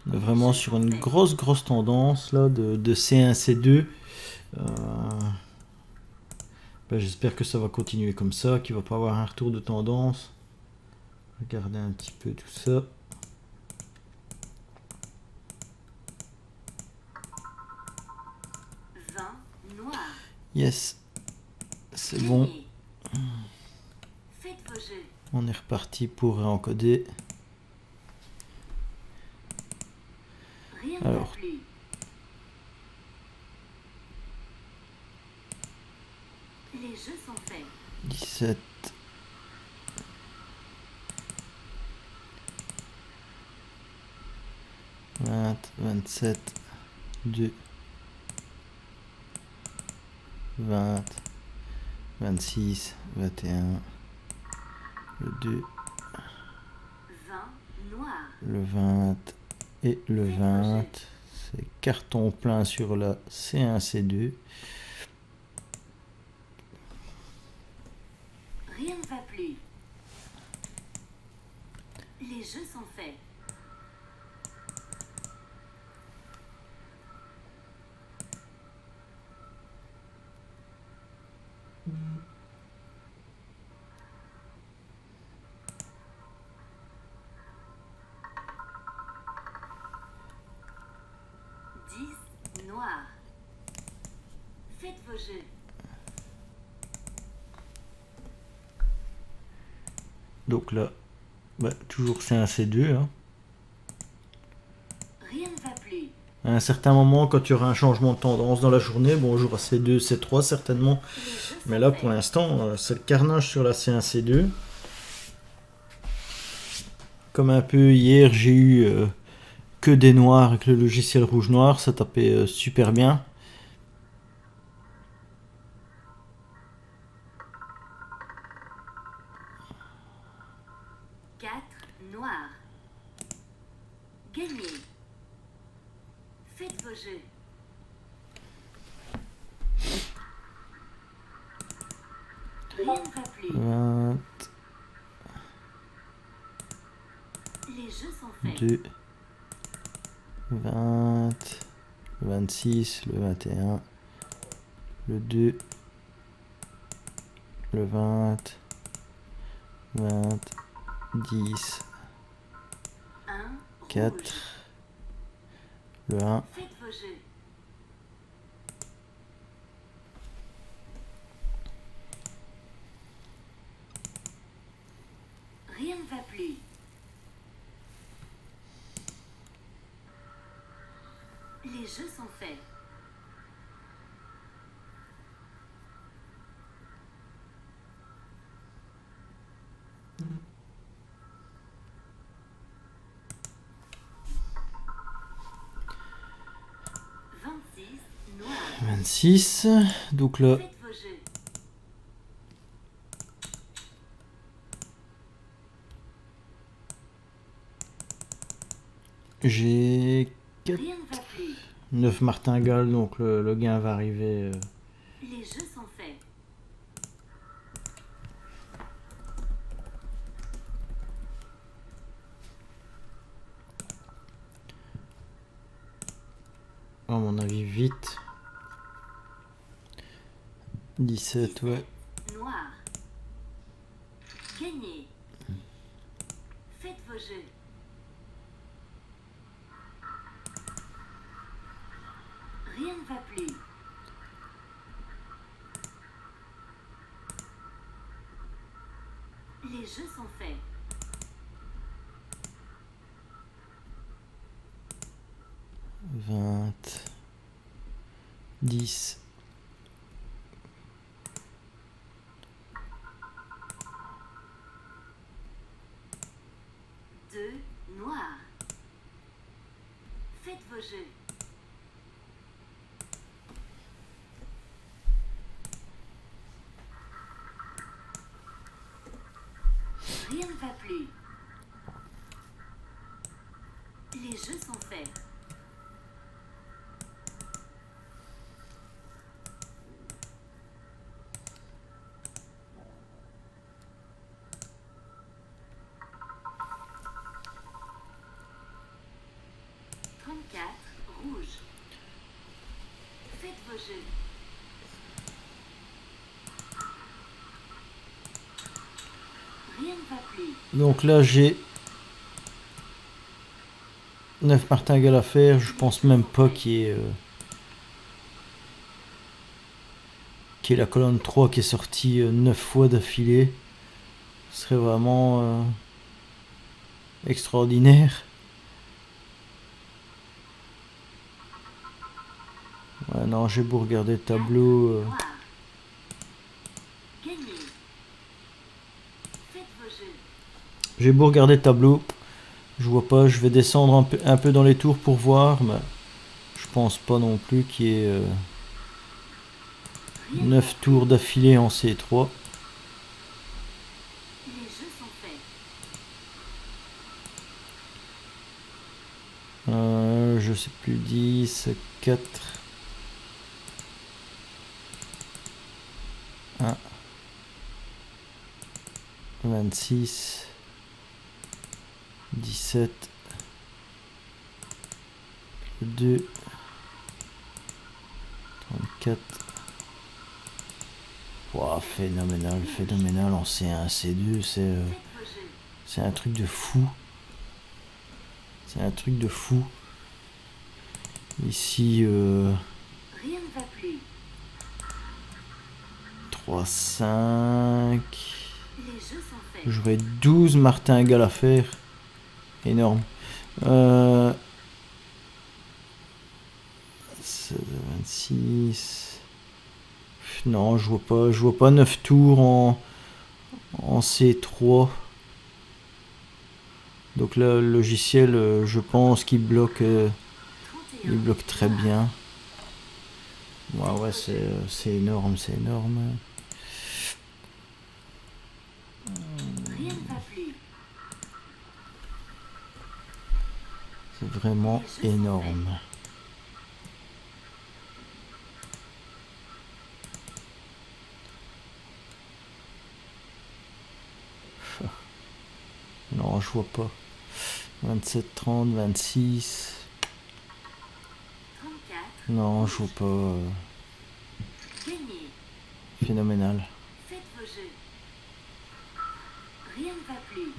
On est vraiment sur une grosse tendance là de C1, C2. J'espère que ça va continuer comme ça, qu'il va pas avoir un retour de tendance. Regardez un petit peu tout ça. Noir. Yes, c'est bon. Gagnez. Faites vos jeux. On est reparti pour réencoder. Rien ne va Alors. plus. Les jeux sont faits. 17. 20, 27, 2, 20, 26, 21, le 2, 20 noir. le 20 et le 20. C'est carton plein sur la C1, C2. Rien ne va plus. Les jeux sont faits. Noir. Faites vos jeux. Donc là, toujours C1, C2. Hein. Rien ne va plus. À un certain moment, quand il y aura un changement de tendance dans la journée, bon, on jouera C2, C3 certainement. Les jeux sont Mais là, faits. pour l'instant, c'est le carnage sur la C1, C2. Comme un peu hier, j'ai eu que des noirs avec le logiciel rouge-noir. Ça tapait super bien. Noir. Gagnez. Faites vos jeux. Rien ne va plus. 20, Les jeux sont faits. 2, 20, le 26, le 21, le 2, le 20, 20, 10, 1 4, rouge. le 1, Faites vos jeux. Rien ne va plus. Les jeux sont faits. Noir. 26. Donc là, Faites vos jeux. j'ai Rien ne va plus. 9 martingales, donc le gain va arriver. Les jeux sont faits. À mon avis, vite. 17, ouais. Noir. Gagnez. Faites vos jeux. Rien ne va plus. Les jeux sont faits. Vingt. 10. Deux. Noir. Faites vos jeux. Rien ne va plus. Les jeux sont faits. Rouge. Faites vos jeux. Rien ne va plus. Donc là, j'ai 9 martingales à faire. Je pense même pas qu'il y ait la colonne 3 qui est sortie 9 fois d'affilée. Ce serait vraiment extraordinaire. Ouais, non, j'ai beau regarder le tableau. J'ai beau regarder le tableau. Je vois pas, je vais descendre un peu dans les tours pour voir, mais je pense pas non plus qu'il y ait 9 tours d'affilée en C3. Je sais plus, 10, 4, 1, 26, 17, 2, 34. Wow, phénoménal, phénoménal en C1, C2, c'est un truc de fou. C'est un truc de fou. Ici, 3, 5. J'aurais 12 martingales à faire. Énorme. 26. Non, je vois pas 9 tours en C3. Donc là, le logiciel, je pense qu'il bloque, très bien. Ouais, c'est énorme, c'est énorme. C'est vraiment énorme. Non, je vois pas. 27, 30, 26. Non, je vois pas. Phénoménal.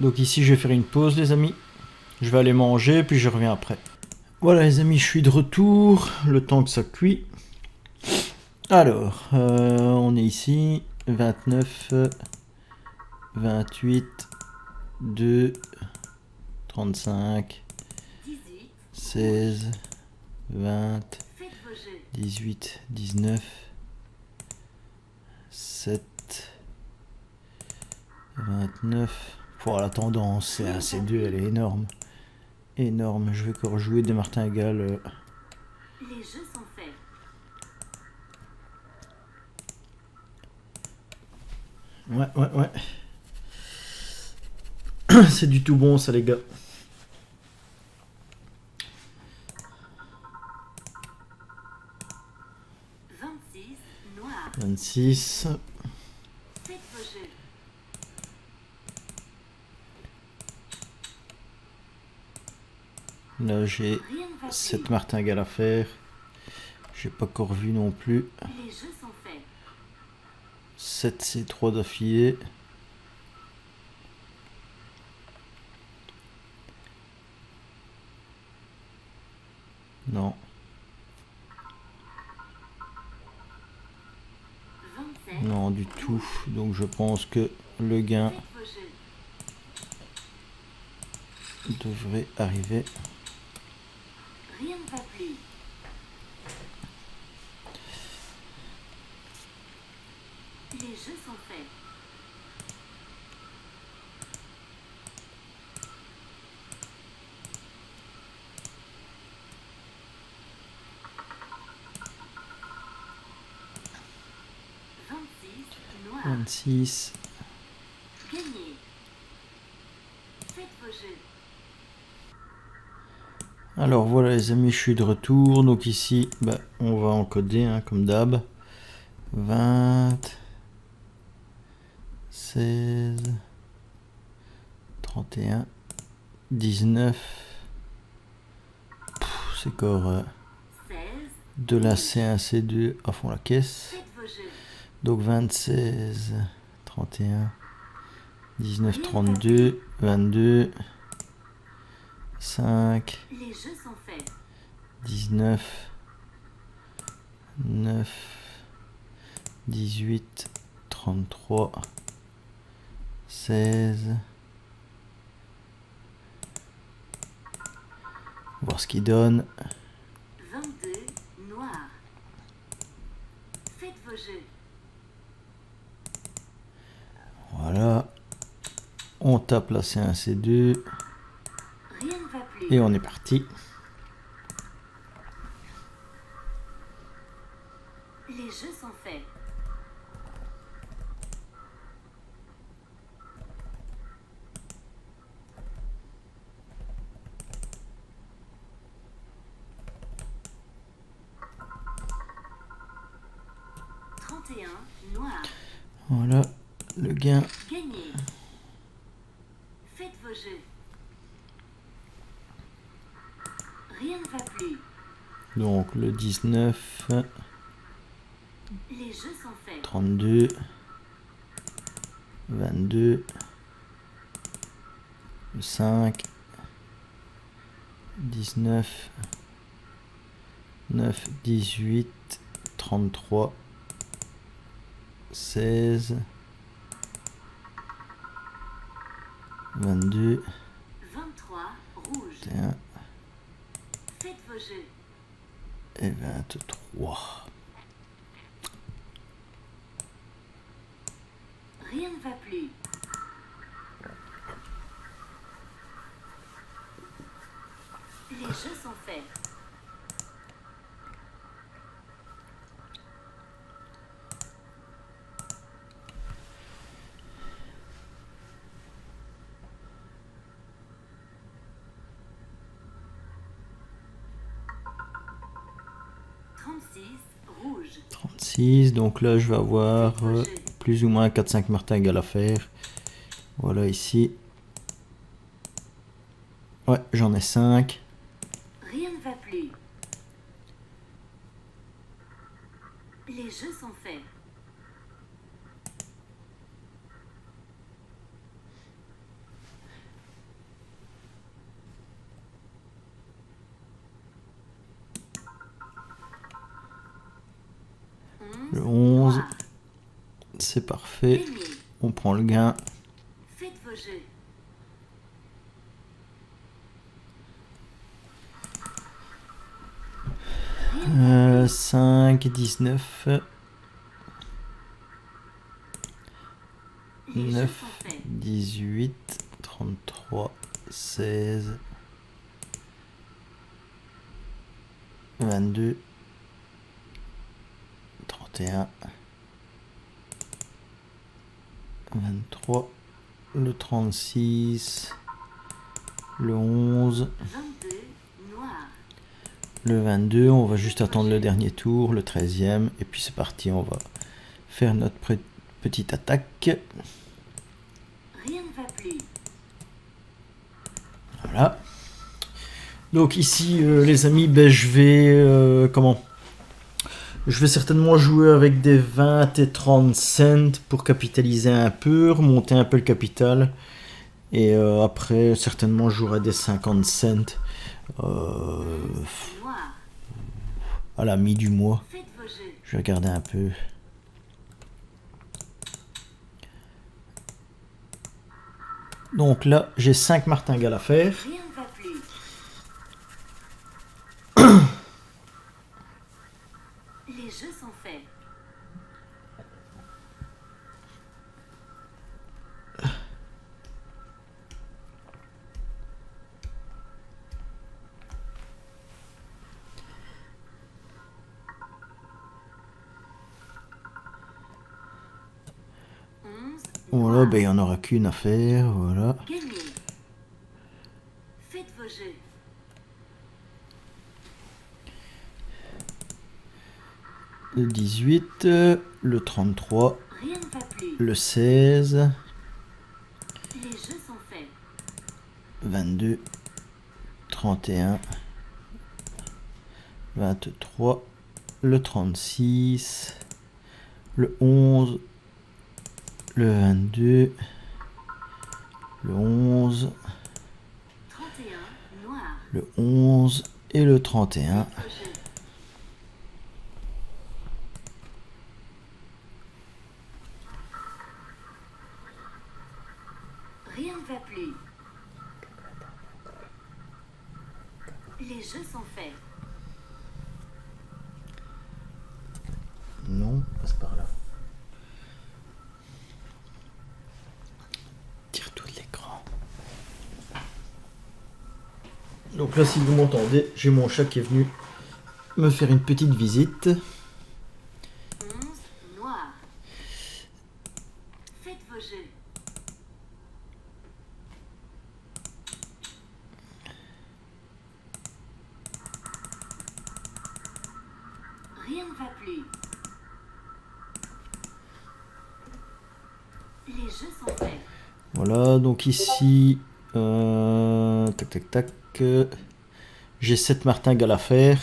Donc ici, je vais faire une pause, les amis. Je vais aller manger, puis je reviens après. Voilà, les amis, je suis de retour. Le temps que ça cuit. Alors, on est ici. 29, 28, 2, 35, 16, 20, 18, 19, 7, 29. Pour la tendance, c'est un C2, elle est énorme. Énorme, je vais encore jouer des martingales. Les jeux sont faits. Ouais. C'est du tout bon ça, les gars. 26, noir. 26. Faites vos jeux. Là, j'ai 7 martingales à faire. J'ai pas encore vu non plus. Les jeux sont faits. 7 C3 d'affilée. Non. 27. Non du tout. Donc je pense que le gain Faites vos jeux. devrait arriver. Rien ne va plus. Les jeux sont faits. Noir. 26. Gagné. Faites vos jeux. Alors voilà les amis, je suis de retour. Donc ici, bah, on va encoder hein, comme d'hab. 20, 16, 31, 19. C'est encore 16. de la C1, C2 à fond la caisse. Faites vos jeux. Donc 26, 31, 19, 32, 22, 5, Les jeux sont faits. 19, 9, 18, 33, 16. Voir ce qu'il donne. 22. Noir. Faites vos jeux. Voilà. On tape la C1, C2 Rien ne va plus. et on est parti. Les jeux sont faits. Noir. Voilà le gain. Gagné. Faites vos jeux. Rien ne va plus. Donc le 19, Les jeux sont faits. 32, 22, le 5, 19, 9, 18, 33, 16, 22, 23. Rouge. 21 Faites vos jeux. et 23. Rien ne va plus. Les jeux sont faits. Rouge. 36, donc là je vais avoir Faites vos jeux. plus ou moins 4-5 martingales à faire. Voilà ici. Ouais, j'en ai 5. Rien ne va plus. Les jeux sont faits. Le 11, Noir. c'est parfait. Gagné. On prend le gain. Faites vos jeux. Rien ne va plus. 5, 19, Les jeux 9, sont faits. 18, 33, 16, 22, 31, 23, le 36, le 11, 22. Noir. le 22. On va juste attendre le dernier tour, le 13e. Et puis c'est parti, on va faire notre petite attaque. Rien ne va plus. Voilà. Donc ici, les amis, ben, je vais Je vais certainement jouer avec des 20 et 30 cents pour capitaliser un peu, remonter un peu le capital. Et après, certainement, je jouerai des 50 cents Noir. à la mi du mois. Faites vos jeux. Je vais regarder un peu. Donc là, j'ai 5 martingales à faire. Rien ne va plus. Les jeux sont faits. Voilà, ben il n'y en aura qu'une à faire, voilà. Gagné. Faites vos jeux. Le 18, le 33, Rien ne va plus. le 16, Les jeux sont faits. 22, 31, 23, le 36, le 11, le 22, le 11, 31. Noir. le 11 et le 31. Faites vos jeux. Rien ne va plus. Les jeux sont faits. Non, passe par là. Tire-toi de l'écran. Donc là, si vous m'entendez, j'ai mon chat qui est venu me faire une petite visite. 11. Noir. Faites vos jeux. Rien ne va plus. Les jeux sont faits. Voilà, donc ici, tac tac tac, j'ai 7 martingales à faire.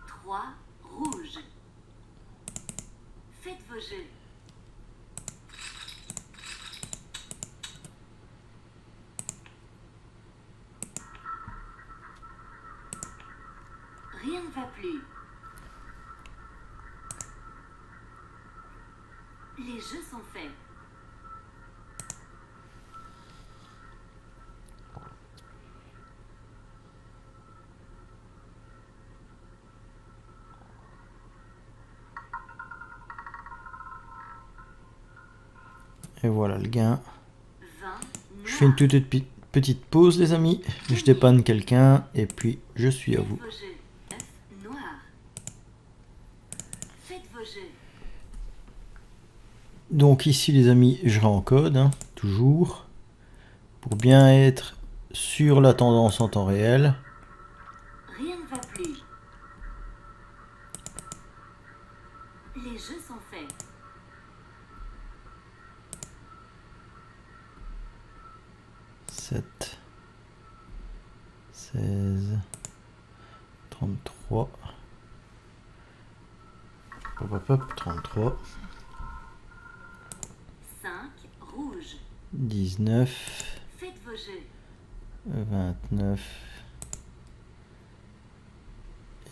Trois. Rouge. Faites vos jeux. Rien ne va plus. Les jeux sont faits. Et voilà le gain. 20. Je fais une toute petite pause, les amis. Je dépanne quelqu'un et puis je suis à vous. Faites vos jeux. 9. Noir. Faites vos jeux. Donc ici, les amis, je réencode, hein, toujours, pour bien être sur la tendance en temps réel. Rien ne va plus. Les jeux sont faits. Sept, 16, 33, hop, hop, hop, 33, 5. Rouge. 19, Faites vos jeux. 29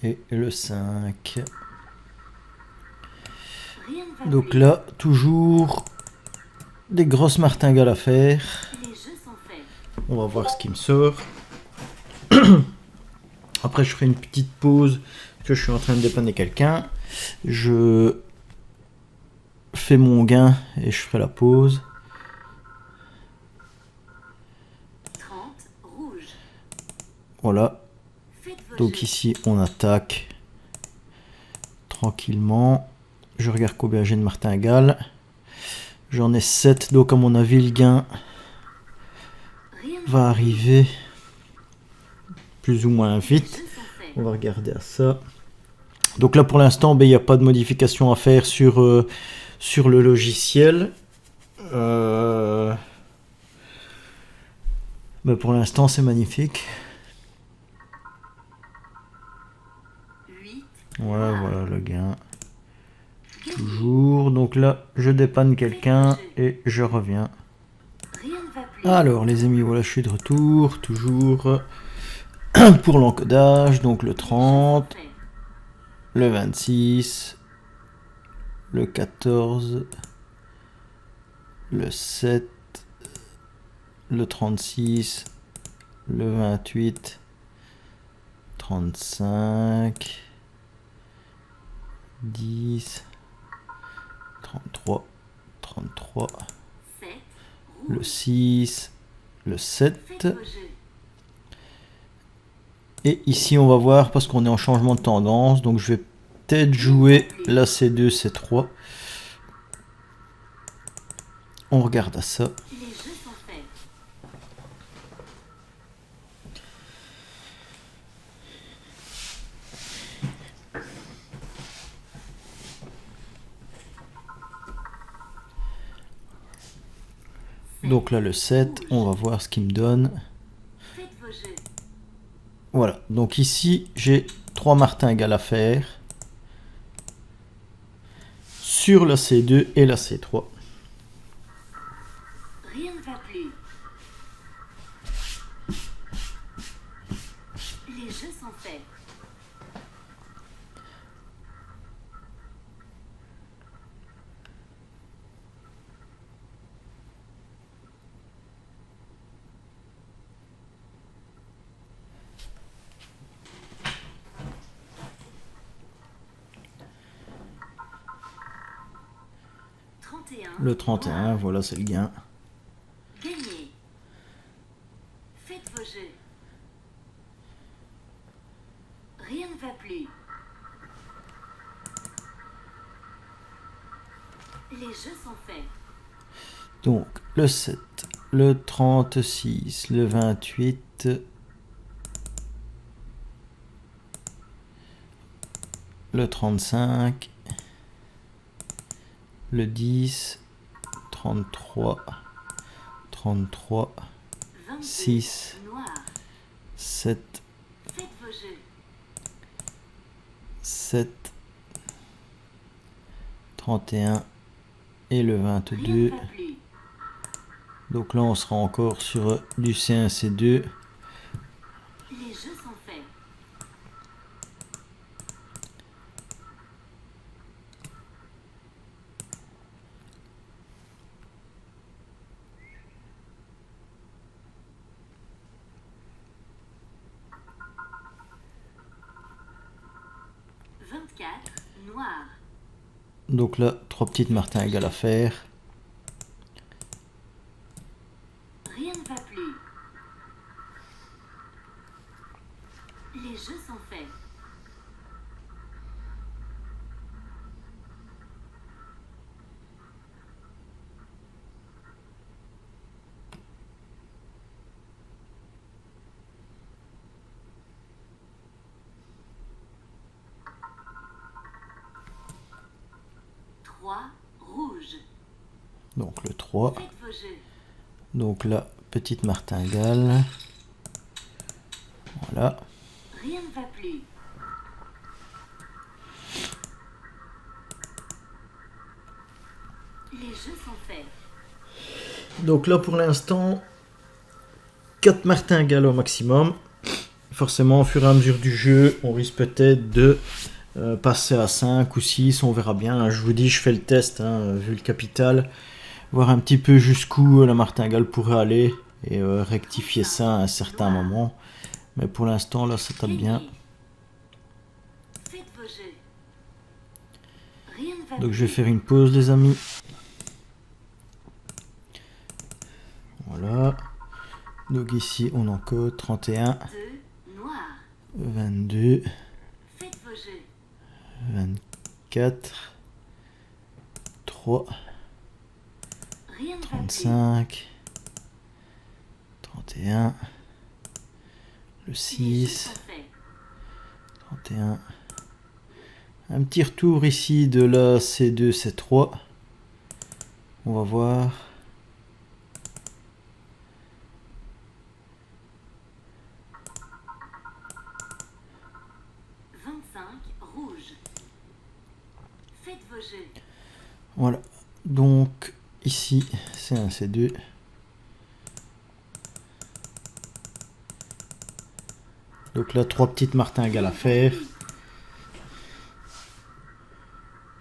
et le 5. Rien ne va Donc plus. là, toujours des grosses martingales à faire. Les jeux sont faits. On va voir ce qui me sort. Après, je ferai une petite pause parce que je suis en train de dépanner quelqu'un. Je fais mon gain et je ferai la pause. 30. Rouge. Voilà. Faites vos Donc jeux. ici, on attaque tranquillement. Je regarde combien j'ai de martingales. J'en ai 7, donc à mon avis, le gain Rien ne va arriver plus ou moins Les vite. jeux sont faits. On va regarder à ça. Donc là, pour l'instant, ben, il n'y a pas de modification à faire sur, sur le logiciel. Mais pour l'instant, c'est magnifique. 8. Ouais, voilà le gain. Toujours. Donc là, je dépanne quelqu'un et je reviens. Rien ne va plus. Alors les amis, voilà, je suis de retour. Toujours pour l'encodage. Donc le 30, Fait. le 26, le 14, le 7, le 36, le 28, 35, 10, 33, 33, 7. le Rouge. 6, le 7. Faites vos jeux. Et ici on va voir parce qu'on est en changement de tendance. Donc je vais peut-être jouer la C2, C3. On regarde à ça. Les jeux sont faits. Donc là le 7, on va voir ce qu'il me donne. Faites vos jeux. Voilà, donc ici j'ai 3 martingales à faire sur la C2 et la C3. Rien ne va plus. Les jeux sont faits. Le 31, voilà, c'est le gain. Gagné. Faites vos jeux. Rien ne va plus. Les jeux sont faits. Donc le 7, le 36, le 28, le 35, le 10, 33, 33, 22. 6, Noir. 7, Faites vos jeux. 7, 31 et le Rien 22. ne va plus. Donc là on sera encore sur du C1, C2. Les jeux sont faits. Noir. Donc là, 3 petites martingales à faire. Rien ne va plus. Les jeux sont faits. Rouge. Donc le 3. Faites vos jeux. Donc là, petite martingale. Voilà. Rien ne va plus. Les jeux sont faits. Donc là pour l'instant, 4 martingales au maximum. Forcément au fur et à mesure du jeu, on risque peut-être de passer à 5 ou 6, on verra bien. Je vous dis, je fais le test, hein, vu le capital. Voir un petit peu jusqu'où la martingale pourrait aller et rectifier ça à un certain moment. Mais pour l'instant là ça tape bien. Faites vos jeux. Rien ne va Donc plus. je vais faire une pause les amis. Voilà. Donc ici on encode 31, 2 noir. 22, Faites vos jeux. 24, 3, Rien ne va plus. 35, 31, le Les jeux 6, sont faits. 31. Un petit retour ici de la C2, C3. On va voir. 25 Faites vos jeux. Voilà. Donc, ici, C1, C2. Donc là, 3 petites martingales à faire.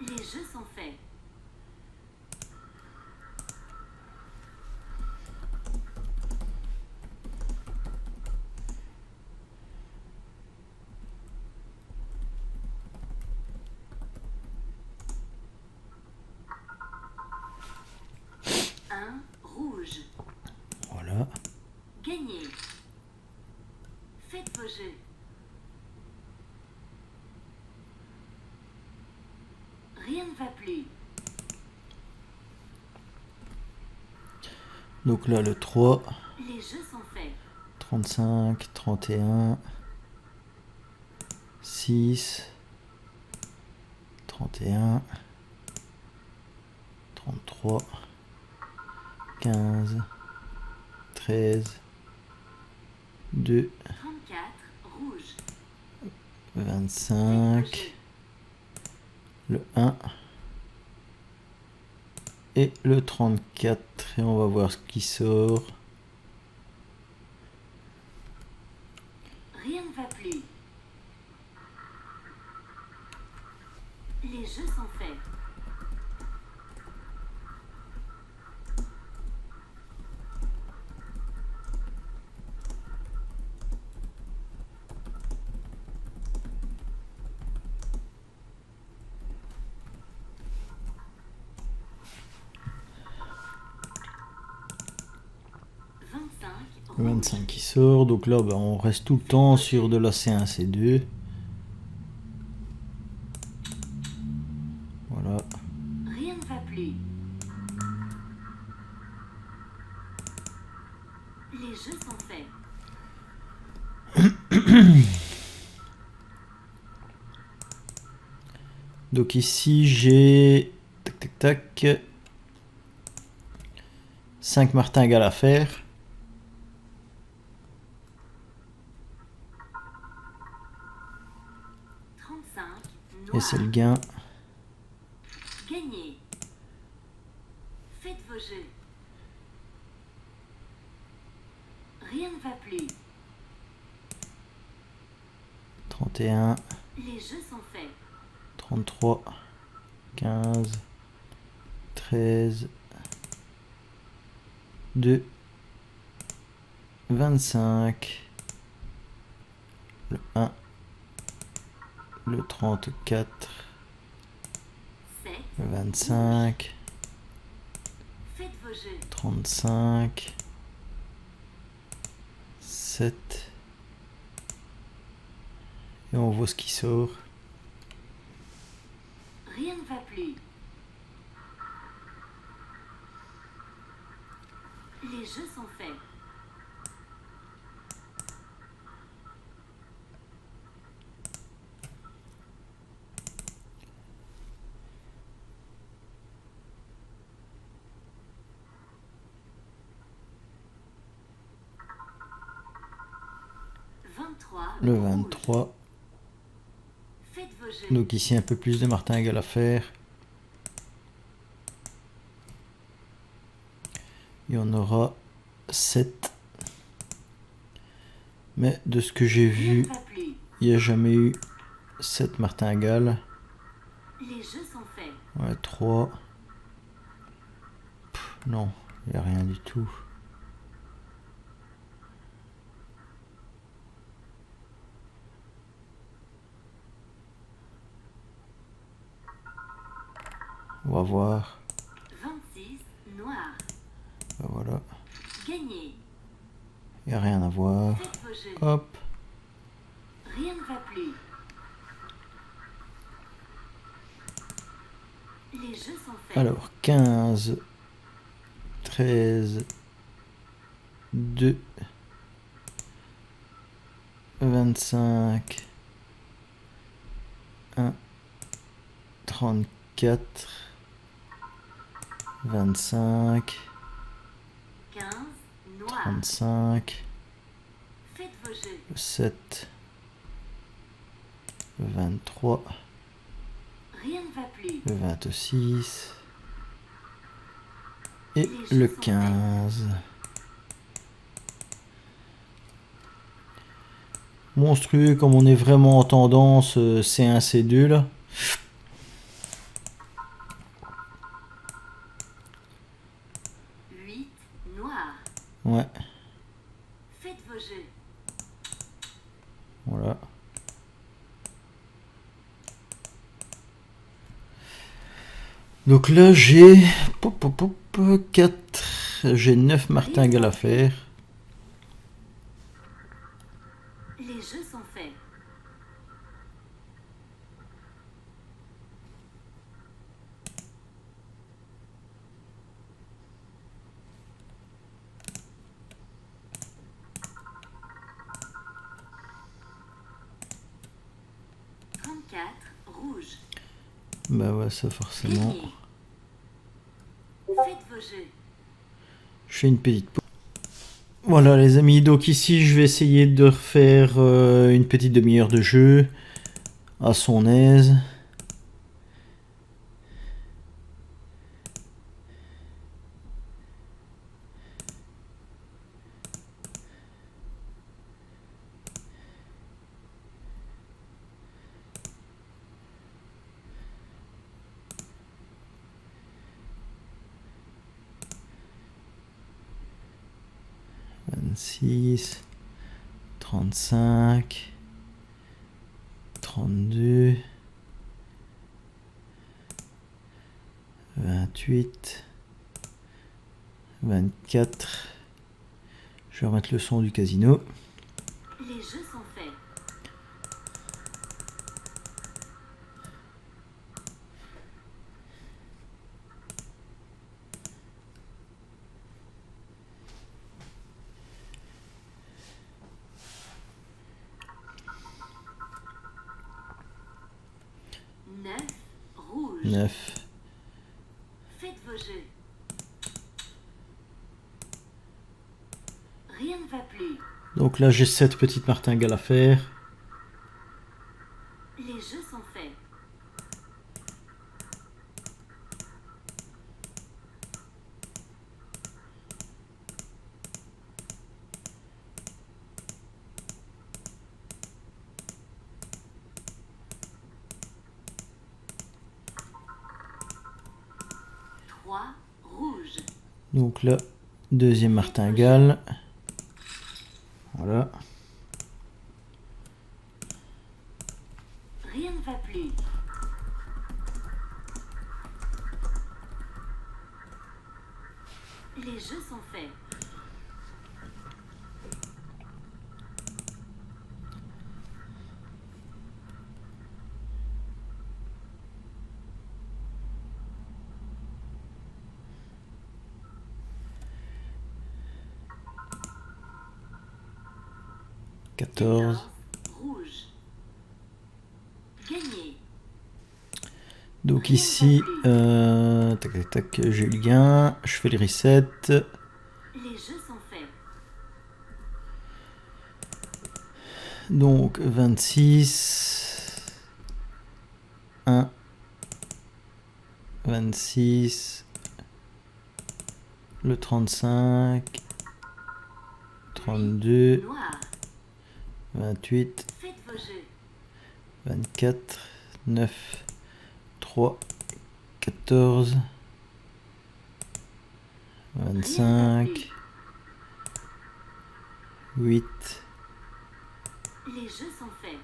Les jeux sont faits. Un rouge. Voilà. Gagné. Faites vos jeux. Rien ne va plus. Donc là, le 3, Les jeux sont faits. 35, 31, 6, 31, 33, 15, 13, 2, 34 rouge. Faites vos 25, jeux. le 1 et le 34. Et on va voir ce qui sort. Rien ne va plus. Les jeux sont faits. Le 25 qui sort. Donc là, ben, on reste tout le temps sur de la C1, C2. Voilà. Rien ne va plus. Les jeux sont faits. Donc ici, j'ai... Tac, tac, tac. 5 martingales à faire. 35 Et noir. c'est le gain. Gagné. Faites vos jeux. Rien ne va plus. 31, Les jeux sont faits. 33, 15, 13, 2, 25, le 1, le 34, 7 le 25, Faites vos jeux. 35, 7, et on voit ce qui sort. Rien ne va plus. Les jeux sont faits. Le rouge. 23. Faites vos jeux. Donc ici un peu plus de martingale à faire. Il y en aura 7. Mais de ce que j'ai Rien vu, ne va plus. il n'y a jamais eu 7 martingales. Les jeux sont faits. Ouais, 3. Non, il n'y a rien du tout. On va voir. 26 noir. Ben voilà, Gagné. il n'y a rien à voir. Faites vos jeux. Hop, Rien ne va plus. Les jeux sont faits. alors 15, 13, 2, 25, 1, 34, 25, 15 noir. 35, Faites vos jeux. 7, 23, Rien ne va plus. le 26 et le 15. Monstrueux comme on est vraiment en tendance C1, C2 là. Huit noir. Ouais, Faites vos jeux. voilà. Donc là j'ai 4, j'ai 9 martingales à faire. Les jeux sont faits. Rouge. Bah ouais, ça forcément. Gagné. Faites vos jeux. Je fais une petite pause. Voilà les amis, donc ici je vais essayer de refaire une petite demi-heure de jeu à son aise. Six, 35, 32, 28, 24. Je vais remettre le son du casino. Les jeux sont faits. Neuf rouge. 9. Faites vos jeux. Rien ne va plus. Donc là j'ai 7 petites martingales à faire. Les jeux sont faits. Trois rouge. Donc là, deuxième martingale. Voilà. Rien ne va plus. Les jeux sont faits. Quatorze. Rouge. Gagné. Donc ici, tac tac tac, j'ai le gain. Je fais le reset. Les jeux sont faits. Donc 26. 1. 26. Le 35. 32. Noir. 28. Faites vos jeux. 24. 9. 3. 14. 25. 8. Les jeux sont faits.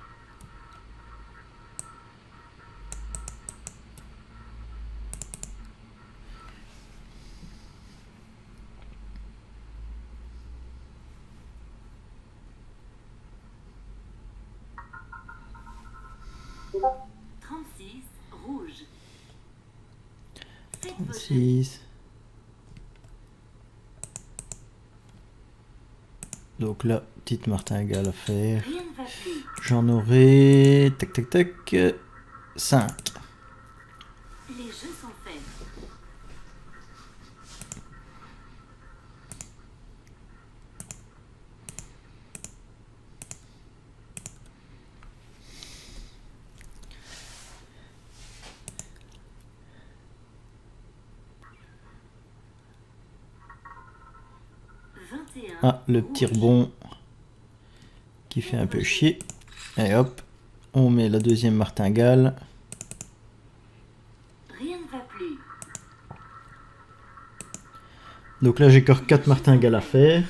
Rouge. Faites vos jeux. 6. Donc là, petite martingale à faire. Rien ne va plus. J'en aurai... Tac tac tac. 5. Les jeux sont faits. Ah, le petit rebond qui fait un peu chier. Et hop, on met la deuxième martingale. Rien ne va plus. Donc là, j'ai encore 4 martingales à faire.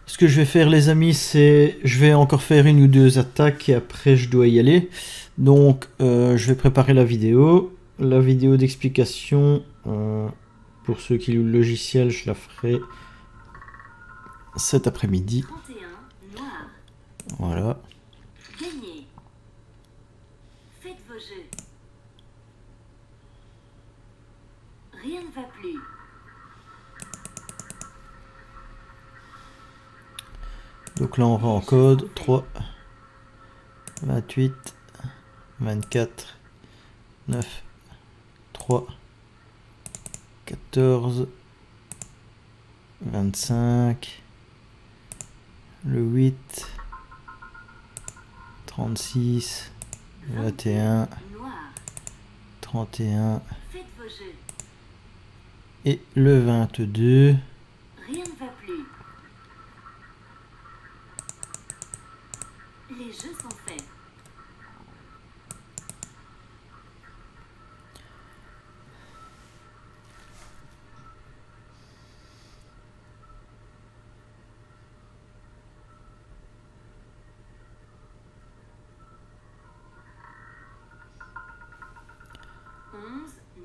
Ce que je vais faire, les amis, c'est... Je vais encore faire une ou deux attaques et après, je dois y aller. Donc, je vais préparer la vidéo. La vidéo d'explication, pour ceux qui louent le logiciel, je la ferai cet après-midi. 31, noir. Voilà. Gagnez. Faites vos jeux. Rien ne va plus. Donc là, on va en code 3, 28, 24, 9, 3, 14, 25, le 8, 36, 21, Noir. 31 Faites vos jeux. et le 22. Rien ne va plus. Les jeux sont faits.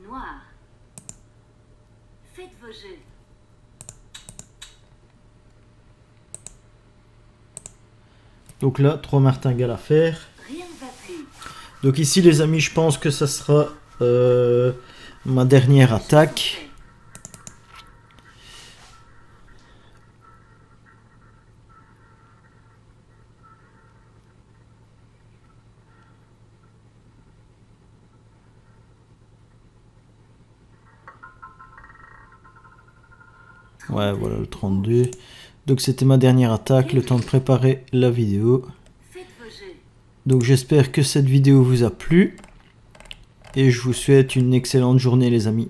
Noir. Faites vos jeux. Donc là, 3 martingales à faire. Rien ne va plus. Donc ici, les amis, je pense que ça sera ma dernière attaque. Ouais, voilà le 32. Donc c'était ma dernière attaque, le temps de préparer la vidéo. Faites vos jeux. Donc j'espère que cette vidéo vous a plu. Et je vous souhaite une excellente journée, les amis.